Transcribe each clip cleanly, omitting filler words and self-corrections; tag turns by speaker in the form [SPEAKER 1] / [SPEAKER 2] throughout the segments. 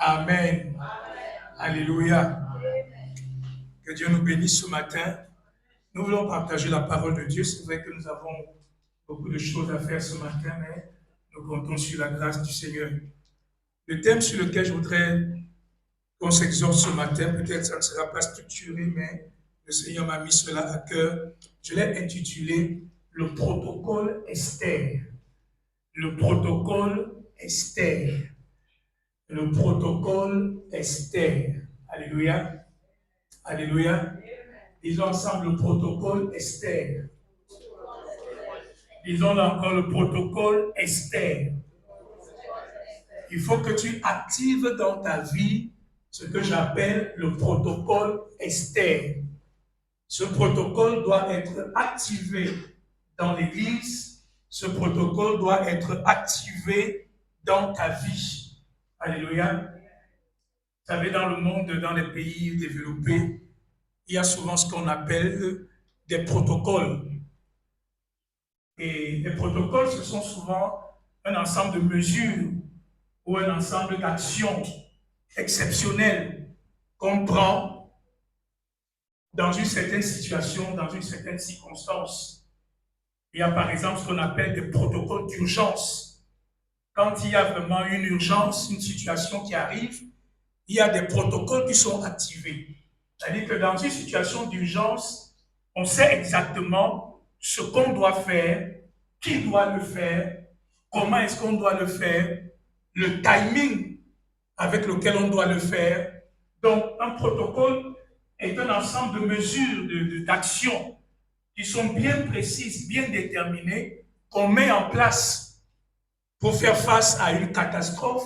[SPEAKER 1] Amen. Alléluia. Que Dieu nous bénisse ce matin. Nous voulons partager la parole de Dieu. C'est vrai que nous avons beaucoup de choses à faire ce matin, mais nous comptons sur la grâce du Seigneur. Le thème sur lequel je voudrais qu'on s'exhorte ce matin, peut-être ça ne sera pas structuré, mais le Seigneur m'a mis cela à cœur. Je l'ai intitulé « Le protocole Esther ». Le protocole Esther. Le protocole Esther. Alléluia. Alléluia. Disons ensemble le protocole Esther. Disons encore le protocole Esther. Il faut que tu actives dans ta vie ce que j'appelle le protocole Esther. Ce protocole doit être activé dans l'Église. Ce protocole doit être activé dans ta vie. Alléluia. Vous savez, dans le monde, dans les pays développés, il y a souvent ce qu'on appelle des protocoles. Et les protocoles, ce sont souvent un ensemble de mesures ou un ensemble d'actions exceptionnelles qu'on prend dans une certaine situation, dans une certaine circonstance. Il y a par exemple ce qu'on appelle des protocoles d'urgence. Quand il y a vraiment une urgence, une situation qui arrive, il y a des protocoles qui sont activés. C'est-à-dire que dans une situation d'urgence, on sait exactement ce qu'on doit faire, qui doit le faire, comment est-ce qu'on doit le faire, le timing avec lequel on doit le faire. Donc, un protocole est un ensemble de mesures, d'actions qui sont bien précises, bien déterminées, qu'on met en place pour faire face à une catastrophe,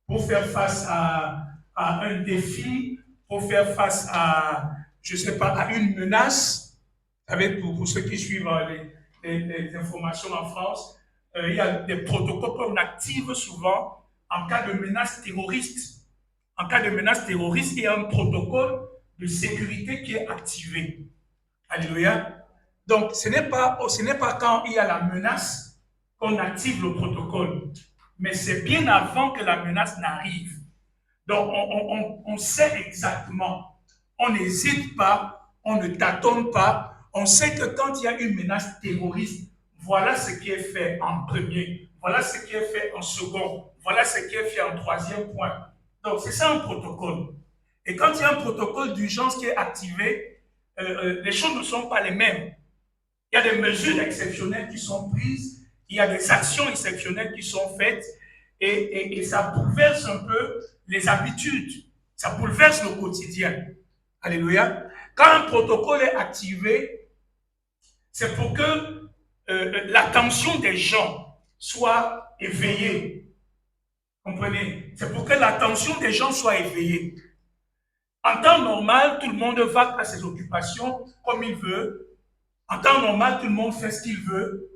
[SPEAKER 1] pour faire face à un défi, pour faire face à, je ne sais pas, à une menace. Vous savez, pour ceux qui suivent les informations en France, il y a des protocoles qu'on active souvent en cas de menace terroriste. En cas de menace terroriste, il y a un protocole de sécurité qui est activé. Alléluia. Donc, ce n'est pas quand il y a la menace qu'on active le protocole, mais c'est bien avant que la menace n'arrive. Donc, on sait exactement, on n'hésite pas, on ne tâtonne pas, on sait que quand il y a une menace terroriste, voilà ce qui est fait en premier, voilà ce qui est fait en second, voilà ce qui est fait en troisième point. Donc, c'est ça un protocole. Et quand il y a un protocole d'urgence qui est activé, les choses ne sont pas les mêmes. Il y a des mesures exceptionnelles qui sont prises, il y a des actions exceptionnelles qui sont faites, et ça bouleverse un peu les habitudes, ça bouleverse le quotidien. Alléluia. Quand un protocole est activé, c'est pour que l'attention des gens soit éveillée. Comprenez? C'est pour que l'attention des gens soit éveillée. En temps normal, tout le monde va à ses occupations comme il veut. En temps normal, tout le monde fait ce qu'il veut.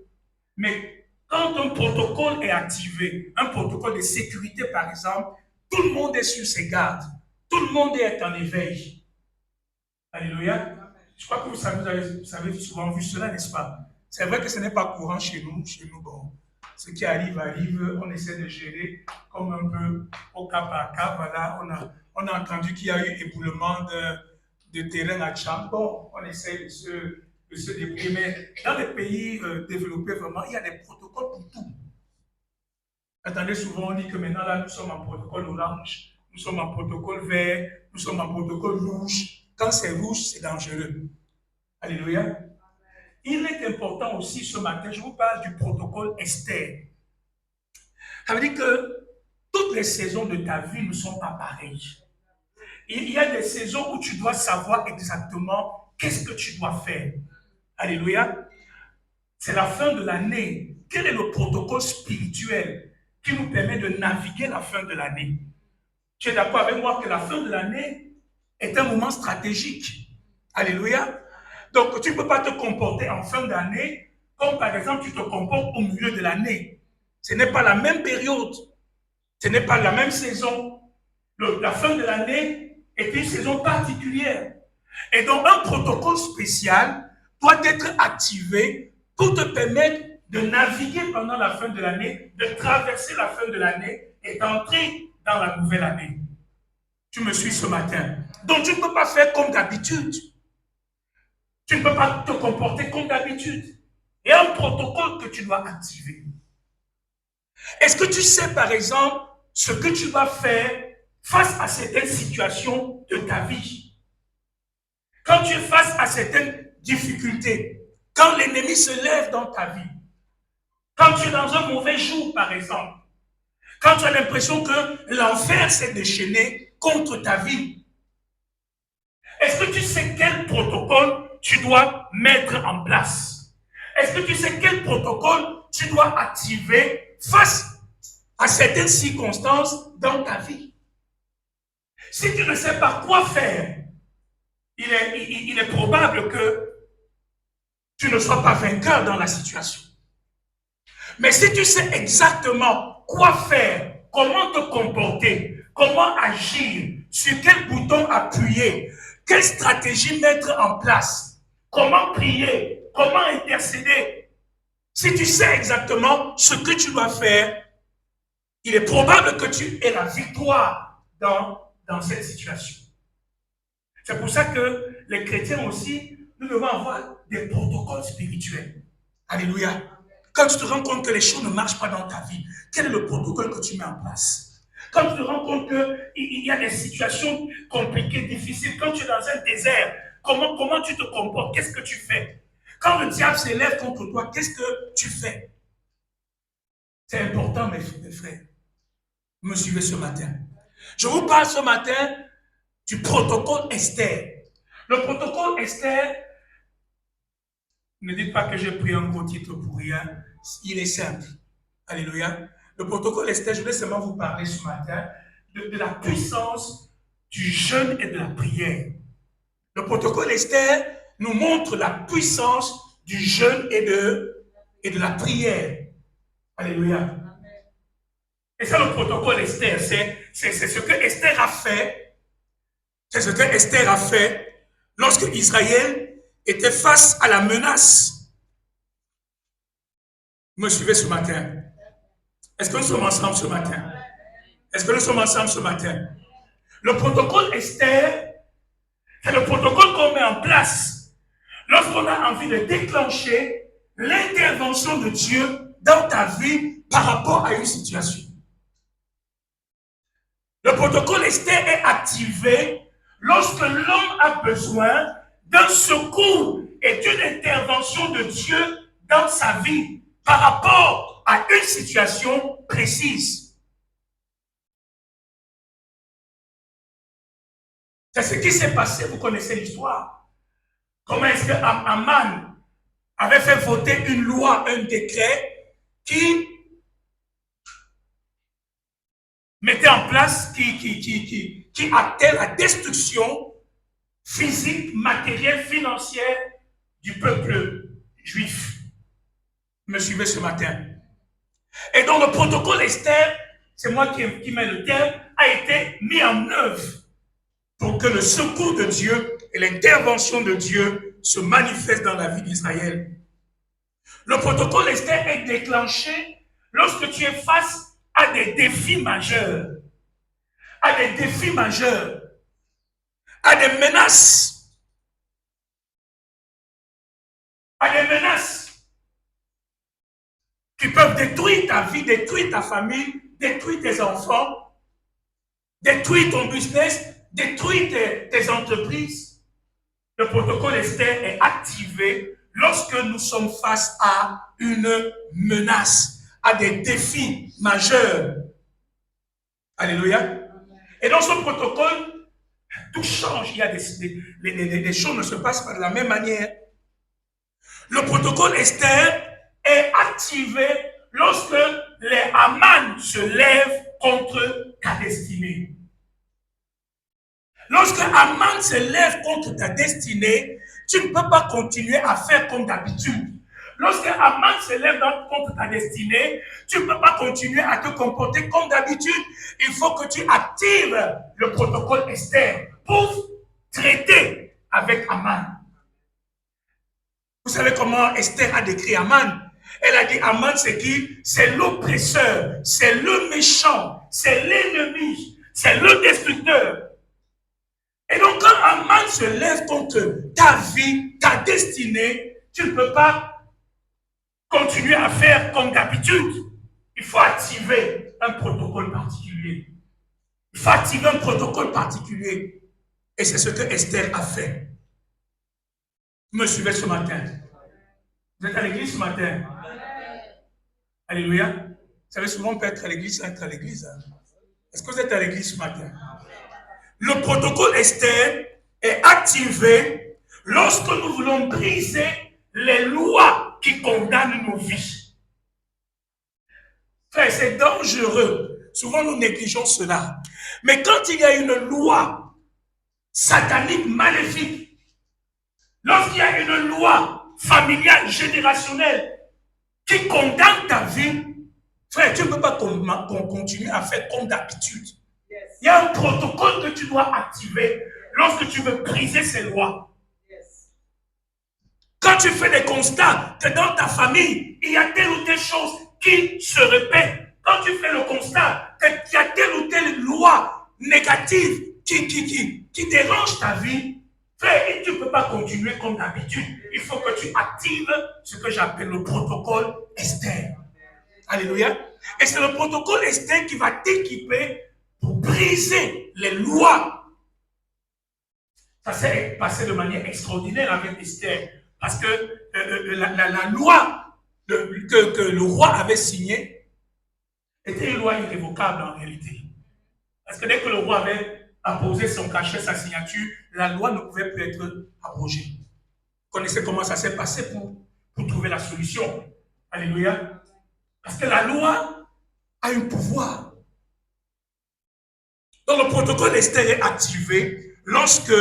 [SPEAKER 1] Mais quand un protocole est activé, un protocole de sécurité par exemple, tout le monde est sur ses gardes. Tout le monde est en éveil. Alléluia. Je crois que vous avez souvent vu cela, n'est-ce pas? C'est vrai que ce n'est pas courant chez nous. Chez nous, bon, ce qui arrive, arrive. On essaie de gérer comme un peu au cas par cas. Voilà, on a entendu qu'il y a eu éboulement de terrain à Tcham. Bon, on essaie de se débrouiller. Mais dans les pays développés, vraiment, il y a des protocoles pour tout. Attendez, souvent on dit que maintenant, là, nous sommes en protocole orange, nous sommes en protocole vert, nous sommes en protocole rouge. Quand c'est rouge, c'est dangereux. Alléluia. Il est important aussi ce matin, je vous parle du protocole Esther. Ça veut dire que toutes les saisons de ta vie ne sont pas pareilles. Il y a des saisons où tu dois savoir exactement qu'est-ce que tu dois faire. Alléluia. C'est la fin de l'année. Quel est le protocole spirituel qui nous permet de naviguer la fin de l'année? Tu es d'accord avec moi que la fin de l'année est un moment stratégique. Alléluia. Donc, tu ne peux pas te comporter en fin d'année comme, par exemple, tu te comportes au milieu de l'année. Ce n'est pas la même période. Ce n'est pas la même saison. La fin de l'année est une saison particulière. Et donc, un protocole spécial doit être activé pour te permettre de naviguer pendant la fin de l'année, de traverser la fin de l'année et d'entrer dans la nouvelle année. Tu me suis ce matin. Donc tu ne peux pas faire comme d'habitude. Tu ne peux pas te comporter comme d'habitude. Il y a un protocole que tu dois activer. Est-ce que tu sais, par exemple, ce que tu vas faire face à certaines situations de ta vie? Quand tu es face à certaines difficultés, quand l'ennemi se lève dans ta vie, quand tu es dans un mauvais jour, par exemple, quand tu as l'impression que l'enfer s'est déchaîné contre ta vie, est-ce que tu sais quel protocole tu dois mettre en place? Est-ce que tu sais quel protocole tu dois activer face à certaines circonstances dans ta vie? Si tu ne sais pas quoi faire, il est probable que tu ne sois pas vainqueur dans la situation. Mais si tu sais exactement quoi faire, comment te comporter, comment agir, sur quel bouton appuyer, quelle stratégie mettre en place, comment prier, comment intercéder, si tu sais exactement ce que tu dois faire, il est probable que tu aies la victoire dans cette situation. C'est pour ça que les chrétiens aussi, nous devons avoir des protocoles spirituels. Alléluia. Quand tu te rends compte que les choses ne marchent pas dans ta vie, quel est le protocole que tu mets en place? Quand tu te rends compte qu'il y a des situations compliquées, difficiles, quand tu es dans un désert, comment tu te comportes? Qu'est-ce que tu fais? Quand le diable s'élève contre toi, qu'est-ce que tu fais? C'est important, mes frères. Vous me suivez ce matin. Je vous parle ce matin du protocole Esther. Le protocole Esther, ne dites pas que j'ai pris un gros titre pour rien, il est simple. Alléluia. Le protocole Esther, je voulais seulement vous parler ce matin de la puissance du jeûne et de la prière. Le protocole Esther nous montre la puissance du jeûne et de la prière. Alléluia. Et ça, le protocole Esther, c'est ce que Esther a fait. C'est ce que Esther a fait lorsque Israël était face à la menace. Vous me suivez ce matin? Est-ce que nous sommes ensemble ce matin? Est-ce que nous sommes ensemble ce matin? Le protocole Esther, c'est le protocole qu'on met en place lorsqu'on a envie de déclencher l'intervention de Dieu dans ta vie par rapport à une situation. Le protocole Esther est activé lorsque l'homme a besoin d'un secours et d'une intervention de Dieu dans sa vie par rapport à une situation précise. C'est ce qui s'est passé, vous connaissez l'histoire. Comment est-ce que Aman avait fait voter une loi, un décret qui mettait en place, qui actait la destruction physique, matérielle, financière du peuple juif. Vous me suivez ce matin? Et donc le protocole Esther, c'est moi qui mets le terme, a été mis en œuvre pour que le secours de Dieu et l'intervention de Dieu se manifestent dans la vie d'Israël. Le protocole Esther est déclenché lorsque tu es face à des défis majeurs, à des défis majeurs, à des menaces, qui peuvent détruire ta vie, détruire ta famille, détruire tes enfants, détruire ton business, détruire tes entreprises. Le protocole Esther est activé lorsque nous sommes face à une menace, à des défis majeurs. Alléluia. Et dans ce protocole, tout change. Il y a les choses ne se passent pas de la même manière. Le protocole Esther est activé lorsque les Haman se lèvent contre ta destinée. Lorsque Haman se lève contre ta destinée, tu ne peux pas continuer à faire comme d'habitude. Lorsque Haman se lève contre ta destinée, tu ne peux pas continuer à te comporter comme d'habitude. Il faut que tu actives le protocole Esther pour traiter avec Haman. Vous savez comment Esther a décrit Haman? Elle a dit Haman, c'est qui? C'est l'oppresseur, c'est le méchant, c'est l'ennemi, c'est le destructeur. Et donc, quand un mal se lève contre ta vie, ta destinée, tu ne peux pas continuer à faire comme d'habitude. Il faut activer un protocole particulier. Il faut activer un protocole particulier. Et c'est ce que Esther a fait. Vous me suivez ce matin? Vous êtes à l'église ce matin? Alléluia. Vous savez, souvent on peut être à l'église sans être à l'église. Est-ce que vous êtes à l'église ce matin? Le protocole Esther est activé lorsque nous voulons briser les lois qui condamnent nos vies. Frère, c'est dangereux. Souvent nous négligeons cela. Mais quand il y a une loi satanique, maléfique, lorsqu'il y a une loi familiale, générationnelle, qui condamne ta vie, frère, tu ne peux pas continuer à faire comme d'habitude. Il y a un protocole que tu dois activer lorsque tu veux briser ces lois. Quand tu fais des constats que dans ta famille, il y a telle ou telle chose qui se répète, quand tu fais le constat qu'il y a telle ou telle loi négative qui dérange ta vie, frère, tu ne peux pas continuer comme d'habitude. Il faut que tu actives ce que j'appelle le protocole Esther. Alléluia. Et c'est le protocole Esther qui va t'équiper pour briser les lois. Ça s'est passé de manière extraordinaire avec Esther. Parce que la loi que le roi avait signée était une loi irrévocable en réalité. Parce que dès que le roi avait apposé son cachet, sa signature, la loi ne pouvait plus être abrogée. Vous connaissez comment ça s'est passé pour trouver la solution. Alléluia. Parce que la loi a un pouvoir. Donc le protocole Esther est activé lorsque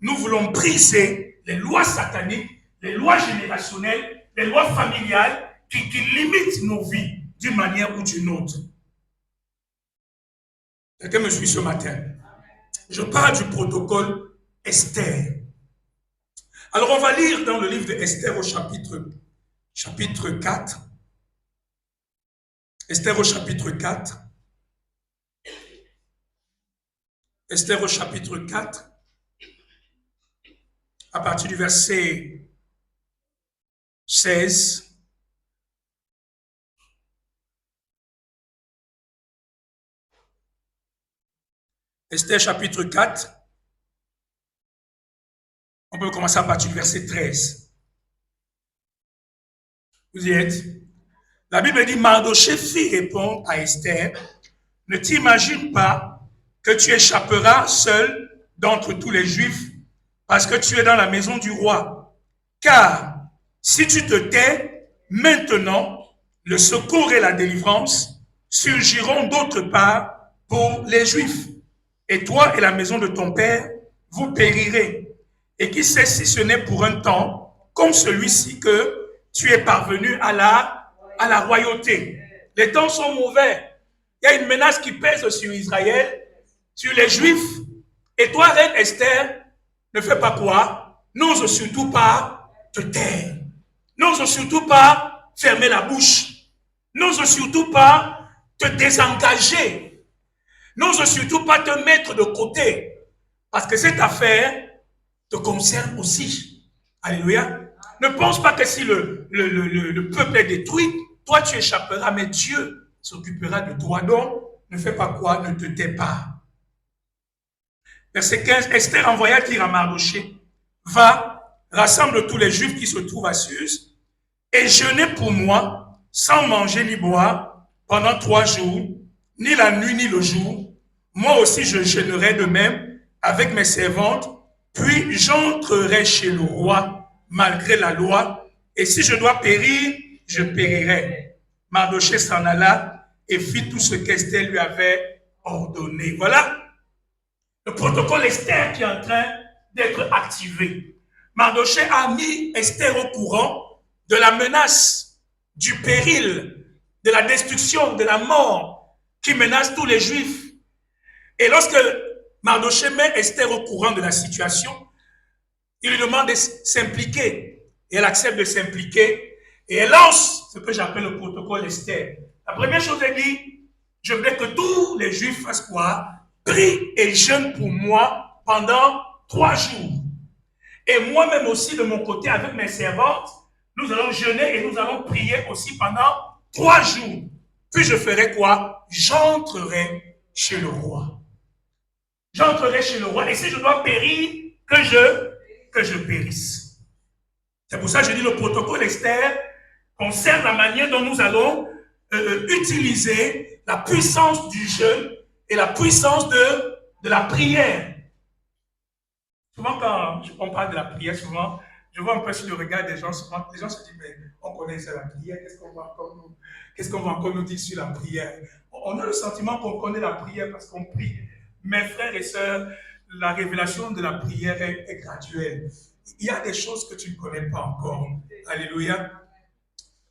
[SPEAKER 1] nous voulons briser les lois sataniques, les lois générationnelles, les lois familiales qui limitent nos vies d'une manière ou d'une autre. Quelqu'un me suit ce matin? Je parle du protocole Esther. Alors on va lire dans le livre de Esther au chapitre 4. Esther au chapitre 4. Esther au chapitre 4. À partir du verset 16. Esther chapitre 4. On peut commencer à partir du verset 13. Vous y êtes? La Bible dit, Mardochée fit répondre à Esther, ne t'imagine pas que tu échapperas seul d'entre tous les Juifs parce que tu es dans la maison du roi. Car si tu te tais, maintenant, le secours et la délivrance surgiront d'autre part pour les Juifs. Et toi et la maison de ton père, vous périrez. Et qui sait si ce n'est pour un temps, comme celui-ci, que tu es parvenu à la royauté. Les temps sont mauvais. Il y a une menace qui pèse sur Israël, sur les Juifs. Et toi, reine Esther, ne fais pas quoi? N'ose surtout pas te taire. N'ose surtout pas fermer la bouche. N'ose surtout pas te désengager. N'ose surtout pas te mettre de côté. Parce que cette affaire te concerne aussi. Alléluia. Ne pense pas que si le peuple est détruit, toi tu échapperas, mais Dieu s'occupera de toi. Donc, ne fais pas quoi? Ne te tais pas. Verset 15, Esther envoya dire à Mardochée, va, rassemble tous les Juifs qui se trouvent à Suse, et jeûnez pour moi, sans manger ni boire, pendant 3 jours, ni la nuit ni le jour. Moi aussi je jeûnerai de même avec mes servantes, puis j'entrerai chez le roi, malgré la loi, et si je dois périr, je périrai. Mardochée s'en alla et fit tout ce qu'Esther lui avait ordonné. Voilà le protocole Esther qui est en train d'être activé. Mardochée a mis Esther au courant de la menace, du péril, de la destruction, de la mort qui menace tous les Juifs. Et lorsque Mardochée met Esther au courant de la situation, il lui demande de s'impliquer. Et elle accepte de s'impliquer. Et elle lance ce que j'appelle le protocole Esther. La première chose, elle dit, je voudrais que tous les Juifs fassent quoi? Prie et jeûne pour moi pendant 3 jours. Et moi-même aussi, de mon côté, avec mes servantes, nous allons jeûner et nous allons prier aussi pendant 3 jours. Puis je ferai quoi? J'entrerai chez le roi. J'entrerai chez le roi. Et si je dois périr, que je périsse. C'est pour ça que je dis le protocole Esther concerne la manière dont nous allons utiliser la puissance du jeûne et la puissance de la prière. Souvent, quand on parle de la prière, souvent, je vois un peu sur le regard des gens, souvent, les gens se disent, mais on connaît ça, la prière, qu'est-ce qu'on va encore nous dire sur la prière? On a le sentiment qu'on connaît la prière parce qu'on prie. Mes frères et sœurs, la révélation de la prière est graduelle. Il y a des choses que tu ne connais pas encore. Alléluia.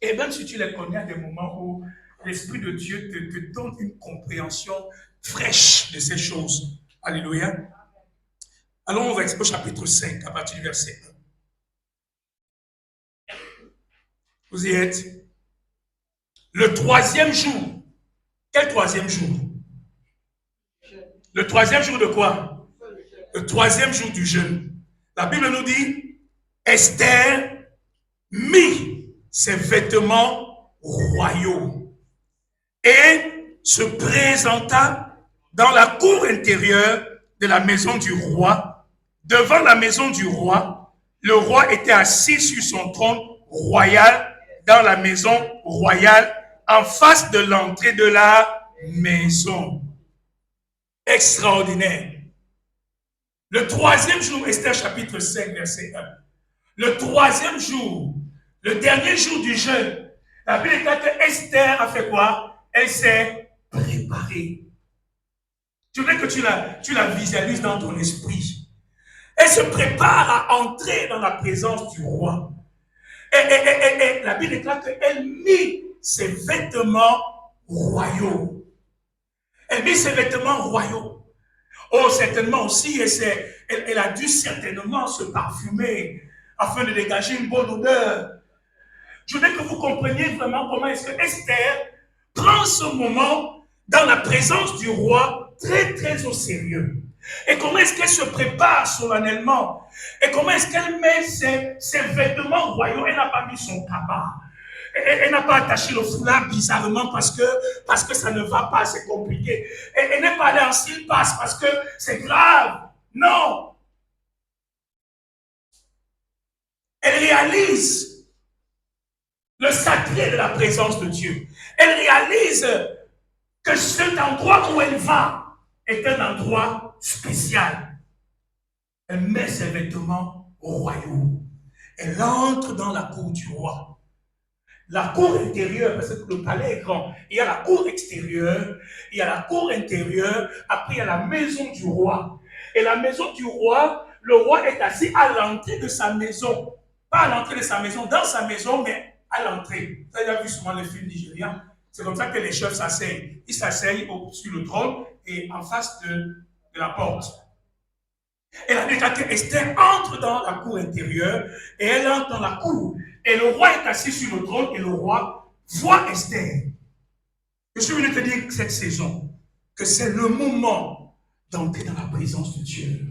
[SPEAKER 1] Et même si tu les connais à des moments où l'Esprit de Dieu te donne une compréhension fraîche de ces choses. Alléluia. Allons au chapitre 5, à partir du verset 1. Vous y êtes? Le 3e jour. Quel 3e jour? Le 3e jour de quoi? Le 3e jour du jeûne. La Bible nous dit, Esther mit ses vêtements royaux et se présenta dans la cour intérieure de la maison du roi. Devant la maison du roi, le roi était assis sur son trône royal dans la maison royale en face de l'entrée de la maison. Extraordinaire. Le 3e jour, Esther chapitre 5, verset 1. Le 3e jour, le dernier jour du jeûne, la Bible dit que Esther a fait quoi? Elle s'est préparée. Tu veux que tu la visualises dans ton esprit. Elle se prépare à entrer dans la présence du roi. Et la Bible déclare qu'elle mit ses vêtements royaux. Elle mit ses vêtements royaux. Oh, certainement aussi, elle a dû certainement se parfumer afin de dégager une bonne odeur. Je veux que vous compreniez vraiment comment est-ce que Esther prend ce moment dans la présence du roi très très au sérieux. Et comment est-ce qu'elle se prépare solennellement. Et comment est-ce qu'elle met ses vêtements royaux. Elle n'a pas mis son cabas. Elle n'a pas attaché le foulard bizarrement parce que ça ne va pas, c'est compliqué. Elle n'est pas allée en style passe parce que c'est grave. Non. Elle réalise le sacré de la présence de Dieu. Elle réalise que cet endroit où elle va est un endroit spécial. Elle met ses vêtements royaux. Elle entre dans la cour du roi. La cour intérieure, parce que le palais est grand, il y a la cour extérieure, il y a la cour intérieure, après il y a la maison du roi. Et la maison du roi, le roi est assis à l'entrée de sa maison. Pas à l'entrée de sa maison, dans sa maison, mais à l'entrée. Vous avez vu souvent les films nigérians. C'est comme ça que les chefs s'asseyent. Ils s'asseyent sur le trône et en face de la porte. Et la déclaré que Esther entre dans la cour intérieure et elle entre dans la cour. Et le roi est assis sur le trône et le roi voit Esther. Je suis venu te dire cette saison que c'est le moment d'entrer dans la présence de Dieu.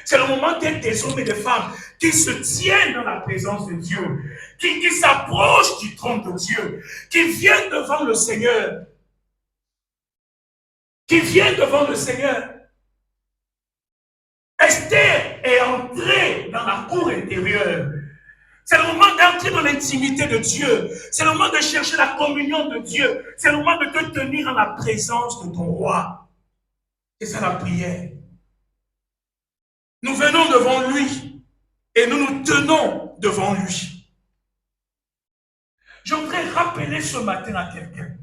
[SPEAKER 1] C'est le moment d'être des hommes et des femmes qui se tiennent dans la présence de Dieu, qui s'approchent du trône de Dieu, qui viennent devant le Seigneur. Qui viennent devant le Seigneur. Esther est entrée dans la cour intérieure. C'est le moment d'entrer dans l'intimité de Dieu. C'est le moment de chercher la communion de Dieu. C'est le moment de te tenir en la présence de ton roi. C'est ça la prière. Nous venons devant lui et nous nous tenons devant lui. Je voudrais rappeler ce matin à quelqu'un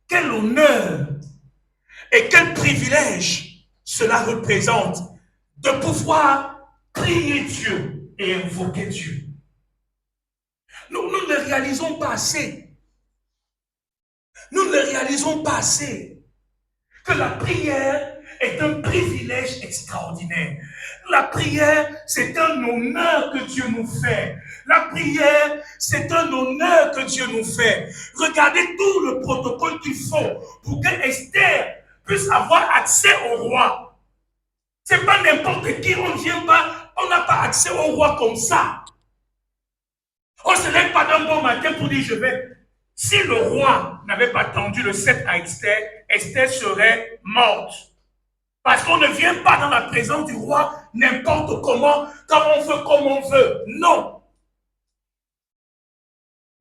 [SPEAKER 1] quel honneur et quel privilège cela représente de pouvoir prier Dieu et invoquer Dieu. Nous ne le réalisons pas assez. Nous ne le réalisons pas assez. Que la prière est un privilège extraordinaire. La prière, c'est un honneur que Dieu nous fait. La prière, c'est un honneur que Dieu nous fait. Regardez tout le protocole qu'il faut pour que Esther puisse avoir accès au roi. C'est pas n'importe qui, on ne vient pas, on n'a pas accès au roi comme ça. On ne se lève pas d'un bon matin pour dire je vais. Si le roi n'avait pas tendu le sceptre à Esther, Esther serait morte. Parce qu'on ne vient pas dans la présence du roi n'importe comment, comme on veut, comme on veut. Non.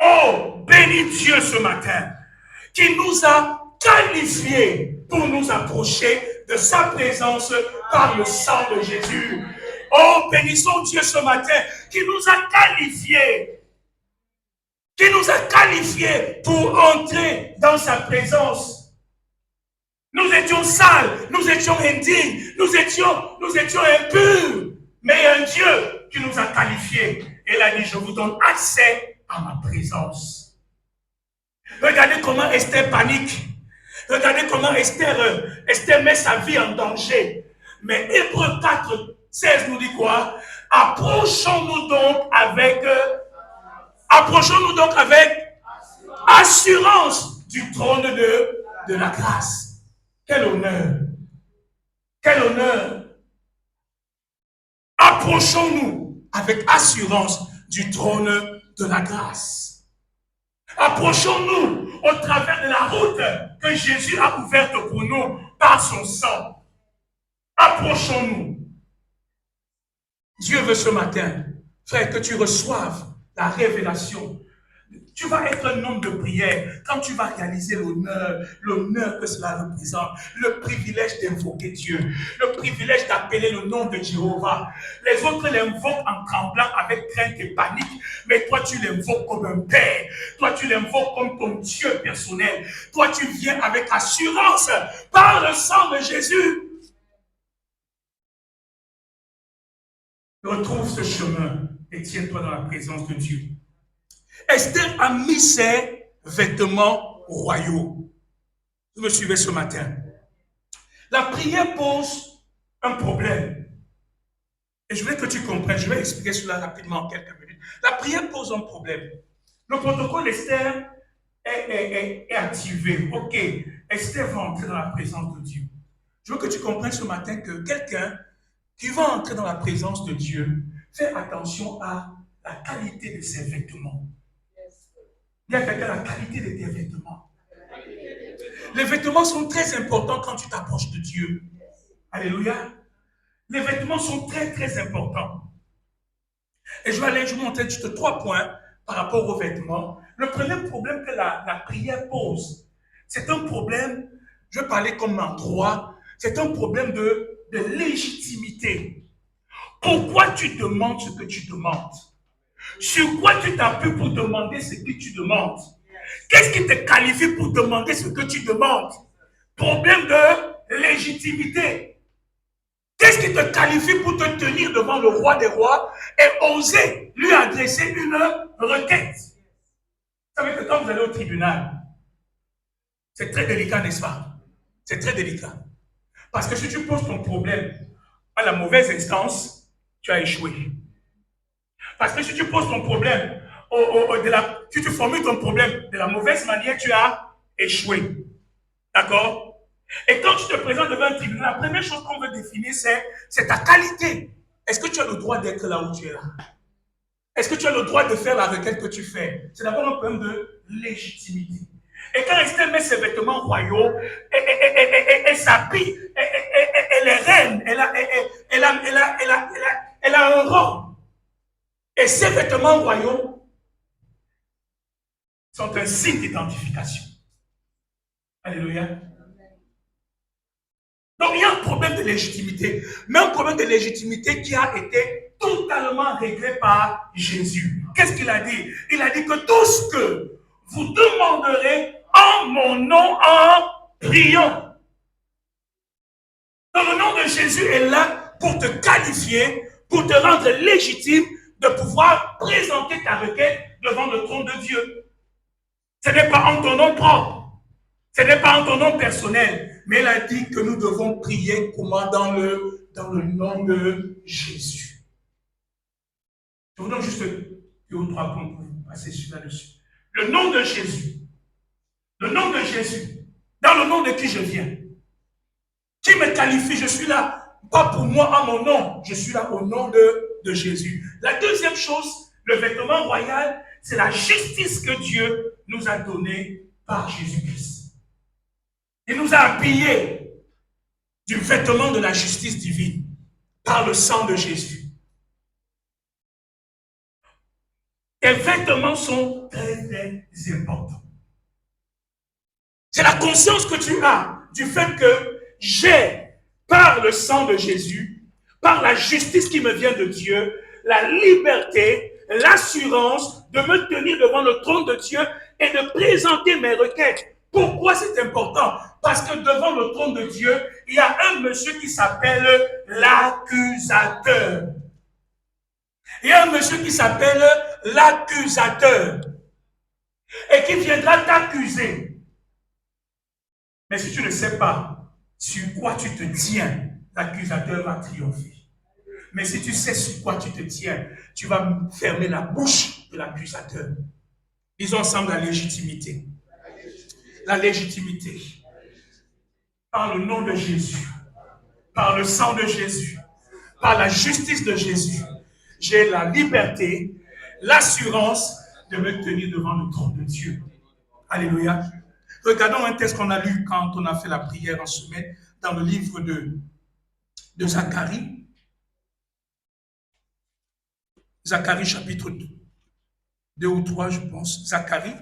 [SPEAKER 1] Oh, bénis Dieu ce matin, qui nous a qualifiés pour nous approcher de sa présence par le sang de Jésus. Oh, bénissons Dieu ce matin, qui nous a qualifiés, pour entrer dans sa présence. Nous étions sales, nous étions indignes, nous étions impurs, mais un Dieu qui nous a qualifiés. Et il a dit, je vous donne accès à ma présence. Regardez comment Esther panique. Regardez comment Esther met sa vie en danger. Mais Hébreux 4, 16 nous dit quoi? Approchons-nous donc avec assurance du trône de la grâce. Quel honneur! Quel honneur! Approchons-nous avec assurance du trône de la grâce. Approchons-nous au travers de la route que Jésus a ouverte pour nous par son sang. Approchons-nous. Dieu veut ce matin, frère, que tu reçoives la révélation. Tu vas être un homme de prière quand tu vas réaliser l'honneur que cela représente, le privilège d'invoquer Dieu, le privilège d'appeler le nom de Jéhovah. Les autres l'invoquent en tremblant avec crainte et panique, mais toi tu l'invoques comme un père, toi tu l'invoques comme ton Dieu personnel, toi tu viens avec assurance par le sang de Jésus. Retrouve ce chemin et tiens-toi dans la présence de Dieu. Esther a mis ses vêtements royaux. Vous me suivez ce matin. La prière pose un problème. Et je veux que tu comprennes, je vais expliquer cela rapidement en quelques minutes. La prière pose un problème. Le protocole Esther est activé. Ok, Esther va entrer dans la présence de Dieu. Je veux que tu comprennes ce matin que quelqu'un qui va entrer dans la présence de Dieu, fait attention à la qualité de ses vêtements. Il y a quelqu'un, la qualité de tes vêtements. Les vêtements sont très importants quand tu t'approches de Dieu. Alléluia. Les vêtements sont très, très importants. Et je vais vous montrer juste 3 points par rapport aux vêtements. Le premier problème que la prière pose, c'est un problème, je vais parler comme en droit, c'est un problème de légitimité. Pourquoi tu demandes ce que tu demandes? Sur quoi tu t'appuies pour demander ce que tu demandes? Qu'est-ce qui te qualifie pour demander ce que tu demandes? Problème de légitimité. Qu'est-ce qui te qualifie pour te tenir devant le roi des rois et oser lui adresser une requête? Vous savez que quand vous allez au tribunal, c'est très délicat, n'est-ce pas? C'est très délicat. Parce que si tu poses ton problème à la mauvaise instance, tu as échoué. Parce que si tu poses ton problème, si tu formules ton problème de la mauvaise manière, tu as échoué. D'accord? Et quand tu te présentes devant un tribunal, la première chose qu'on veut définir, c'est ta qualité. Est-ce que tu as le droit d'être là où tu es là? Est-ce que tu as le droit de faire la requête que tu fais? C'est d'abord un problème de légitimité. Et quand Esther met ses vêtements royaux, elle s'habille, elle est reine, elle a un rang. Et ces vêtements royaux sont un signe d'identification. Alléluia. Donc il y a un problème de légitimité, mais un problème de légitimité qui a été totalement réglé par Jésus. Qu'est-ce qu'il a dit? Il a dit que tout ce que vous demanderez en mon nom en priant. Donc le nom de Jésus est là pour te qualifier, pour te rendre légitime de pouvoir présenter ta requête devant le trône de Dieu. Ce n'est pas en ton nom propre, ce n'est pas en ton nom personnel, mais il a dit que nous devons prier comment dans le nom de Jésus. Je vous donne juste 2 ou 3 points pour passer là-dessus. Le nom de Jésus. Le nom de Jésus. Dans le nom de qui je viens. Qui me qualifie? Je suis là pas pour moi à mon nom, je suis là au nom de Jésus. La deuxième chose, le vêtement royal, c'est la justice que Dieu nous a donnée par Jésus-Christ. Il nous a habillés du vêtement de la justice divine par le sang de Jésus. Tes vêtements sont très, très importants. C'est la conscience que tu as du fait que j'ai, par le sang de Jésus, par la justice qui me vient de Dieu, la liberté, l'assurance de me tenir devant le trône de Dieu et de présenter mes requêtes. Pourquoi c'est important? Parce que devant le trône de Dieu, il y a un monsieur qui s'appelle l'accusateur. Il y a un monsieur qui s'appelle l'accusateur et qui viendra t'accuser. Mais si tu ne sais pas sur quoi tu te tiens, l'accusateur va triompher. Mais si tu sais sur quoi tu te tiens, tu vas fermer la bouche de l'accusateur. Disons ensemble la légitimité. La légitimité. Par le nom de Jésus, par le sang de Jésus, par la justice de Jésus, j'ai la liberté, l'assurance de me tenir devant le trône de Dieu. Alléluia. Regardons un texte qu'on a lu quand on a fait la prière en semaine dans le livre de Zacharie. Zacharie chapitre 2 ou 3, je pense. Zacharie.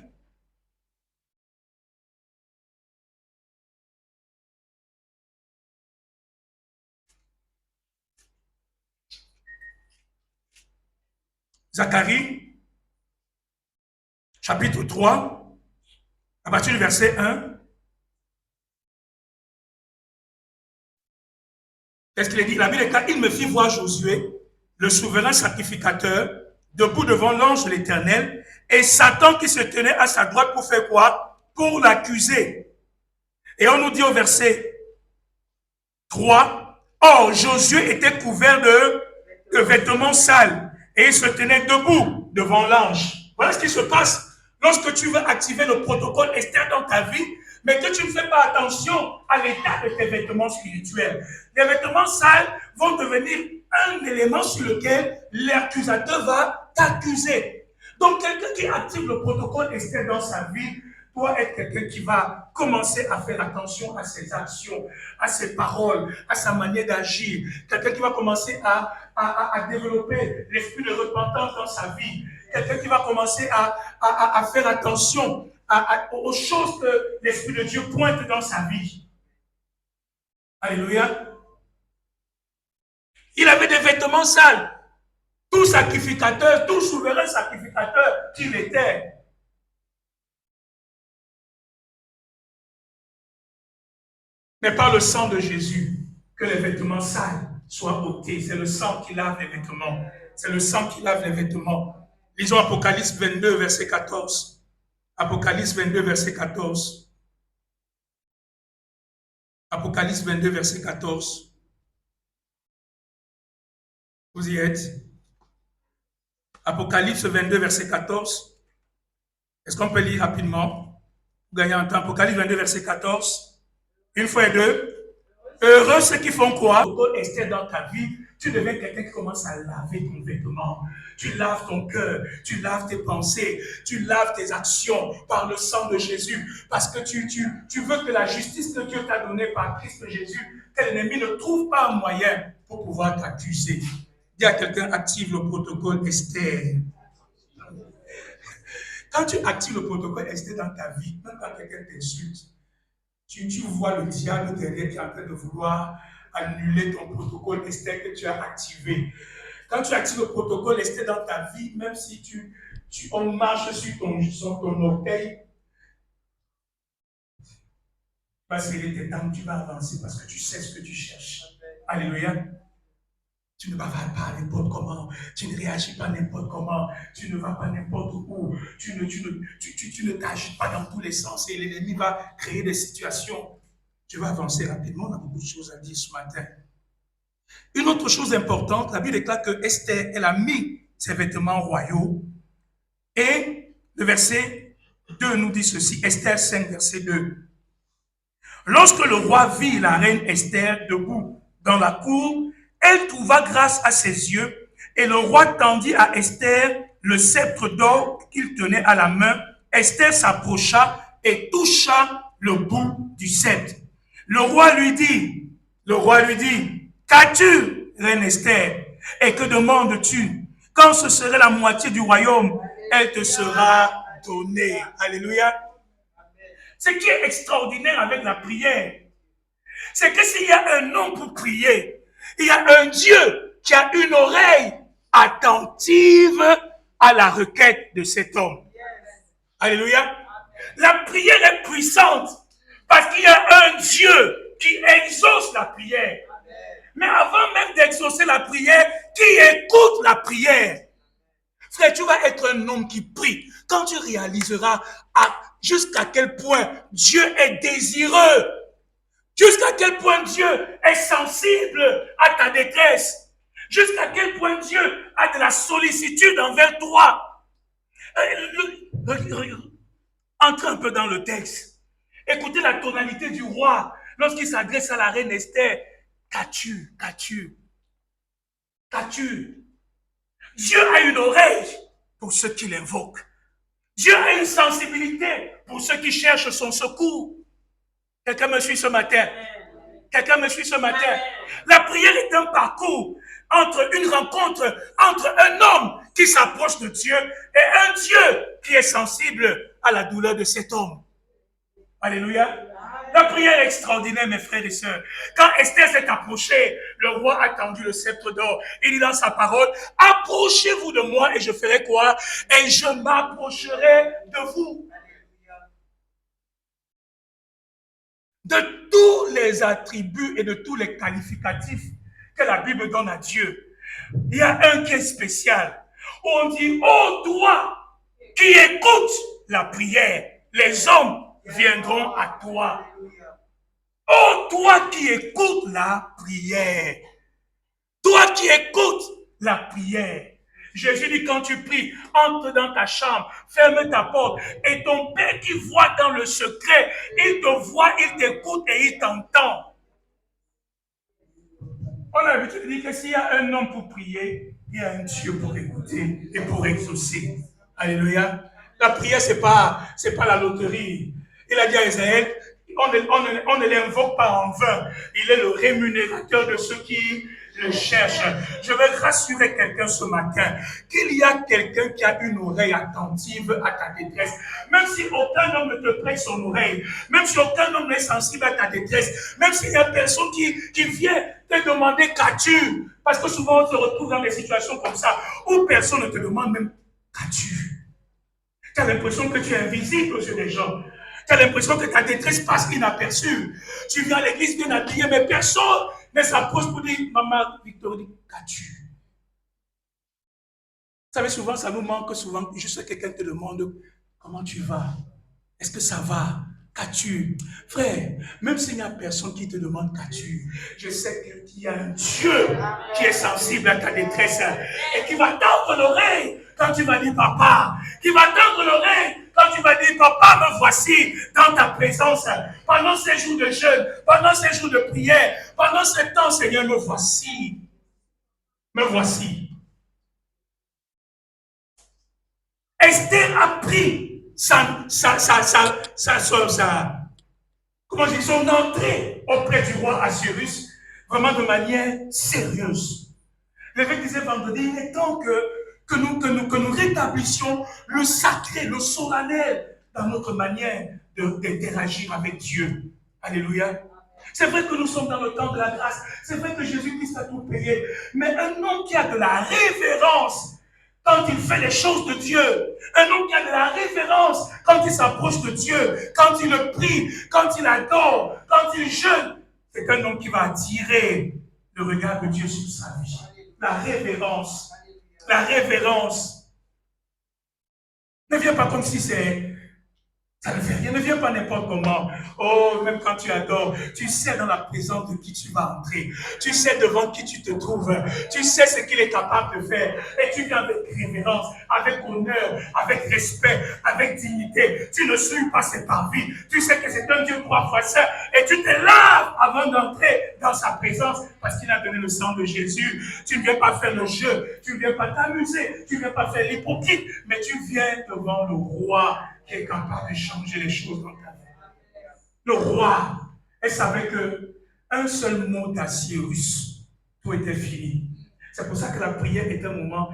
[SPEAKER 1] Zacharie, chapitre 3, à partir du verset 1. Qu'est-ce qu'il est dit? La Bible est claire. Il me fit voir Josué, le souverain sacrificateur, debout devant l'ange de l'Éternel, et Satan qui se tenait à sa droite pour faire quoi? Pour l'accuser. Et on nous dit au verset 3, or Josué était couvert de vêtements sales, et il se tenait debout devant l'ange. Voilà ce qui se passe lorsque tu veux activer le protocole Esther dans ta vie, mais que tu ne fais pas attention à l'état de tes vêtements spirituels. Les vêtements sales vont devenir un élément sur lequel l'accusateur va t'accuser. Donc, quelqu'un qui active le protocole Esther dans sa vie doit être quelqu'un qui va commencer à faire attention à ses actions, à ses paroles, à sa manière d'agir. Quelqu'un qui va commencer à développer l'esprit de repentance dans sa vie. Quelqu'un qui va commencer à faire attention aux choses que l'Esprit de Dieu pointe dans sa vie. Alléluia. Il avait des vêtements sales. Tout sacrificateur, tout souverain sacrificateur qu'il était. Mais par le sang de Jésus, que les vêtements sales soient ôtés. C'est le sang qui lave les vêtements. C'est le sang qui lave les vêtements. Lisons Apocalypse 22, verset 14. Apocalypse 22, verset 14. Apocalypse 22, verset 14. Vous y êtes? Apocalypse 22, verset 14. Est-ce qu'on peut lire rapidement? Vous gagnez un temps. Apocalypse 22, verset 14. Une fois et deux. Heureux ceux qui font quoi? Esther, dans ta vie, tu deviens quelqu'un qui commence à laver ton vêtement. Tu laves ton cœur, tu laves tes pensées, tu laves tes actions par le sang de Jésus. Parce que tu veux que la justice que Dieu t'a donnée par Christ Jésus, que l'ennemi ne trouve pas un moyen pour pouvoir t'accuser. Dis à quelqu'un, active le protocole Esther. Quand tu actives le protocole Esther dans ta vie, même quand quelqu'un t'insulte, tu vois le diable derrière qui est en train de vouloir annuler ton protocole Esther que tu as activé. Quand tu actives le protocole Esther dans ta vie, même si on marche sur ton orteil, tu vas serrer tes dents, tu vas avancer parce que tu sais ce que tu cherches. Alléluia. Tu ne bavardes pas n'importe comment, tu ne réagis pas n'importe comment, tu ne vas pas n'importe où, tu ne t'agites pas dans tous les sens et l'ennemi va créer des situations. Tu vas avancer rapidement, on a beaucoup de choses à dire ce matin. Une autre chose importante, la Bible déclare que Esther, elle a mis ses vêtements royaux et le verset 2 nous dit ceci, Esther 5, verset 2. Lorsque le roi vit la reine Esther debout dans la cour, elle trouva grâce à ses yeux, et le roi tendit à Esther le sceptre d'or qu'il tenait à la main. Esther s'approcha et toucha le bout du sceptre. Le roi lui dit, qu'as-tu, reine Esther, et que demandes-tu? Quand ce serait la moitié du royaume, elle te sera donnée. Alléluia. Ce qui est extraordinaire avec la prière, c'est que s'il y a un homme pour prier, il y a un Dieu qui a une oreille attentive à la requête de cet homme. Alléluia. La prière est puissante parce qu'il y a un Dieu qui exauce la prière. Mais avant même d'exaucer la prière, qui écoute la prière. Frère, tu vas être un homme qui prie quand tu réaliseras jusqu'à quel point Dieu est désireux, jusqu'à quel point Dieu est sensible à ta détresse, jusqu'à quel point Dieu a de la sollicitude envers toi. Entre un peu dans le texte. Écoutez la tonalité du roi lorsqu'il s'adresse à la reine Esther. Qu'as-tu? Qu'as-tu? Qu'as-tu? Dieu a une oreille pour ceux qui l'invoquent. Dieu a une sensibilité pour ceux qui cherchent son secours. Quelqu'un me suit ce matin? Quelqu'un me suit ce matin? La prière est un parcours entre une rencontre entre un homme qui s'approche de Dieu et un Dieu qui est sensible à la douleur de cet homme. Alléluia. La prière est extraordinaire, mes frères et sœurs. Quand Esther s'est approchée, le roi a tendu le sceptre d'or. Il dit dans sa parole, approchez-vous de moi et je ferai quoi? Et je m'approcherai de vous. De tous les attributs et de tous les qualificatifs que la Bible donne à Dieu, il y a un qui est spécial. On dit, oh toi qui écoutes la prière, les hommes viendront à toi. Oh, toi qui écoutes la prière. Toi qui écoutes la prière. Jésus dit, quand tu pries, entre dans ta chambre, ferme ta porte, et ton Père qui voit dans le secret, il te voit, il t'écoute et il t'entend. On a l'habitude de dire que s'il y a un homme pour prier, il y a un Dieu pour écouter et pour exaucer. Alléluia. La prière, c'est pas la loterie. Il a dit à Israël, on ne l'invoque pas en vain. Il est le rémunérateur de ceux qui le cherchent. Je vais rassurer quelqu'un ce matin qu'il y a quelqu'un qui a une oreille attentive à ta détresse. Même si aucun homme ne te prête son oreille, même si aucun homme n'est sensible à ta détresse, même s'il y a personne qui vient te demander qu'as-tu, parce que souvent on se retrouve dans des situations comme ça où personne ne te demande même qu'as-tu. Tu as l'impression que tu es invisible aux yeux des gens. Tu as l'impression que ta détresse passe inaperçue. Tu viens à l'église bien habillé, mais personne ne s'approche pour dire, maman Victorie, qu'as-tu? Vous savez, souvent, ça nous manque souvent. Juste quelqu'un te demande, comment tu vas? Est-ce que ça va? Qu'as-tu? Frère, même s'il n'y a personne qui te demande qu'as-tu, je sais qu'il y a un Dieu qui est sensible à ta détresse et qui va tendre l'oreille quand tu vas dire papa, qui va tendre l'oreille quand tu vas dire papa, me voici dans ta présence pendant ces jours de jeûne, pendant ces jours de prière, pendant ce temps, Seigneur, me voici. Me voici. Esther a pris son entrée auprès du roi Assuérus vraiment de manière sérieuse. L'évêque disait vendredi, il est temps que nous rétablissions le sacré, le solennel dans notre manière d'interagir avec Dieu. Alléluia. C'est vrai que nous sommes dans le temps de la grâce. C'est vrai que Jésus-Christ a tout payé. Mais un homme qui a de la révérence quand il fait les choses de Dieu, un homme qui a de la révérence quand il s'approche de Dieu, quand il le prie, quand il adore, quand il jeûne, c'est un homme qui va attirer le regard de Dieu sur sa vie. La révérence. La révérence. Ne viens pas comme si c'est Ça ne fait rien, ne viens pas n'importe comment. Oh, même quand tu adores, tu sais dans la présence de qui tu vas entrer. Tu sais devant qui tu te trouves. Tu sais ce qu'il est capable de faire. Et tu viens avec révérence, avec honneur, avec respect, avec dignité. Tu ne suis pas ses parvis. Tu sais que c'est un Dieu trois fois saint. Et tu te laves avant d'entrer dans sa présence parce qu'il a donné le sang de Jésus. Tu ne viens pas faire le jeu. Tu ne viens pas t'amuser. Tu ne viens pas faire l'hypocrite. Mais tu viens devant le roi qui est capable de changer les choses dans ta vie. Le roi, elle savait que un seul mot d'Assyrus, tout était fini. C'est pour ça que la prière est un moment.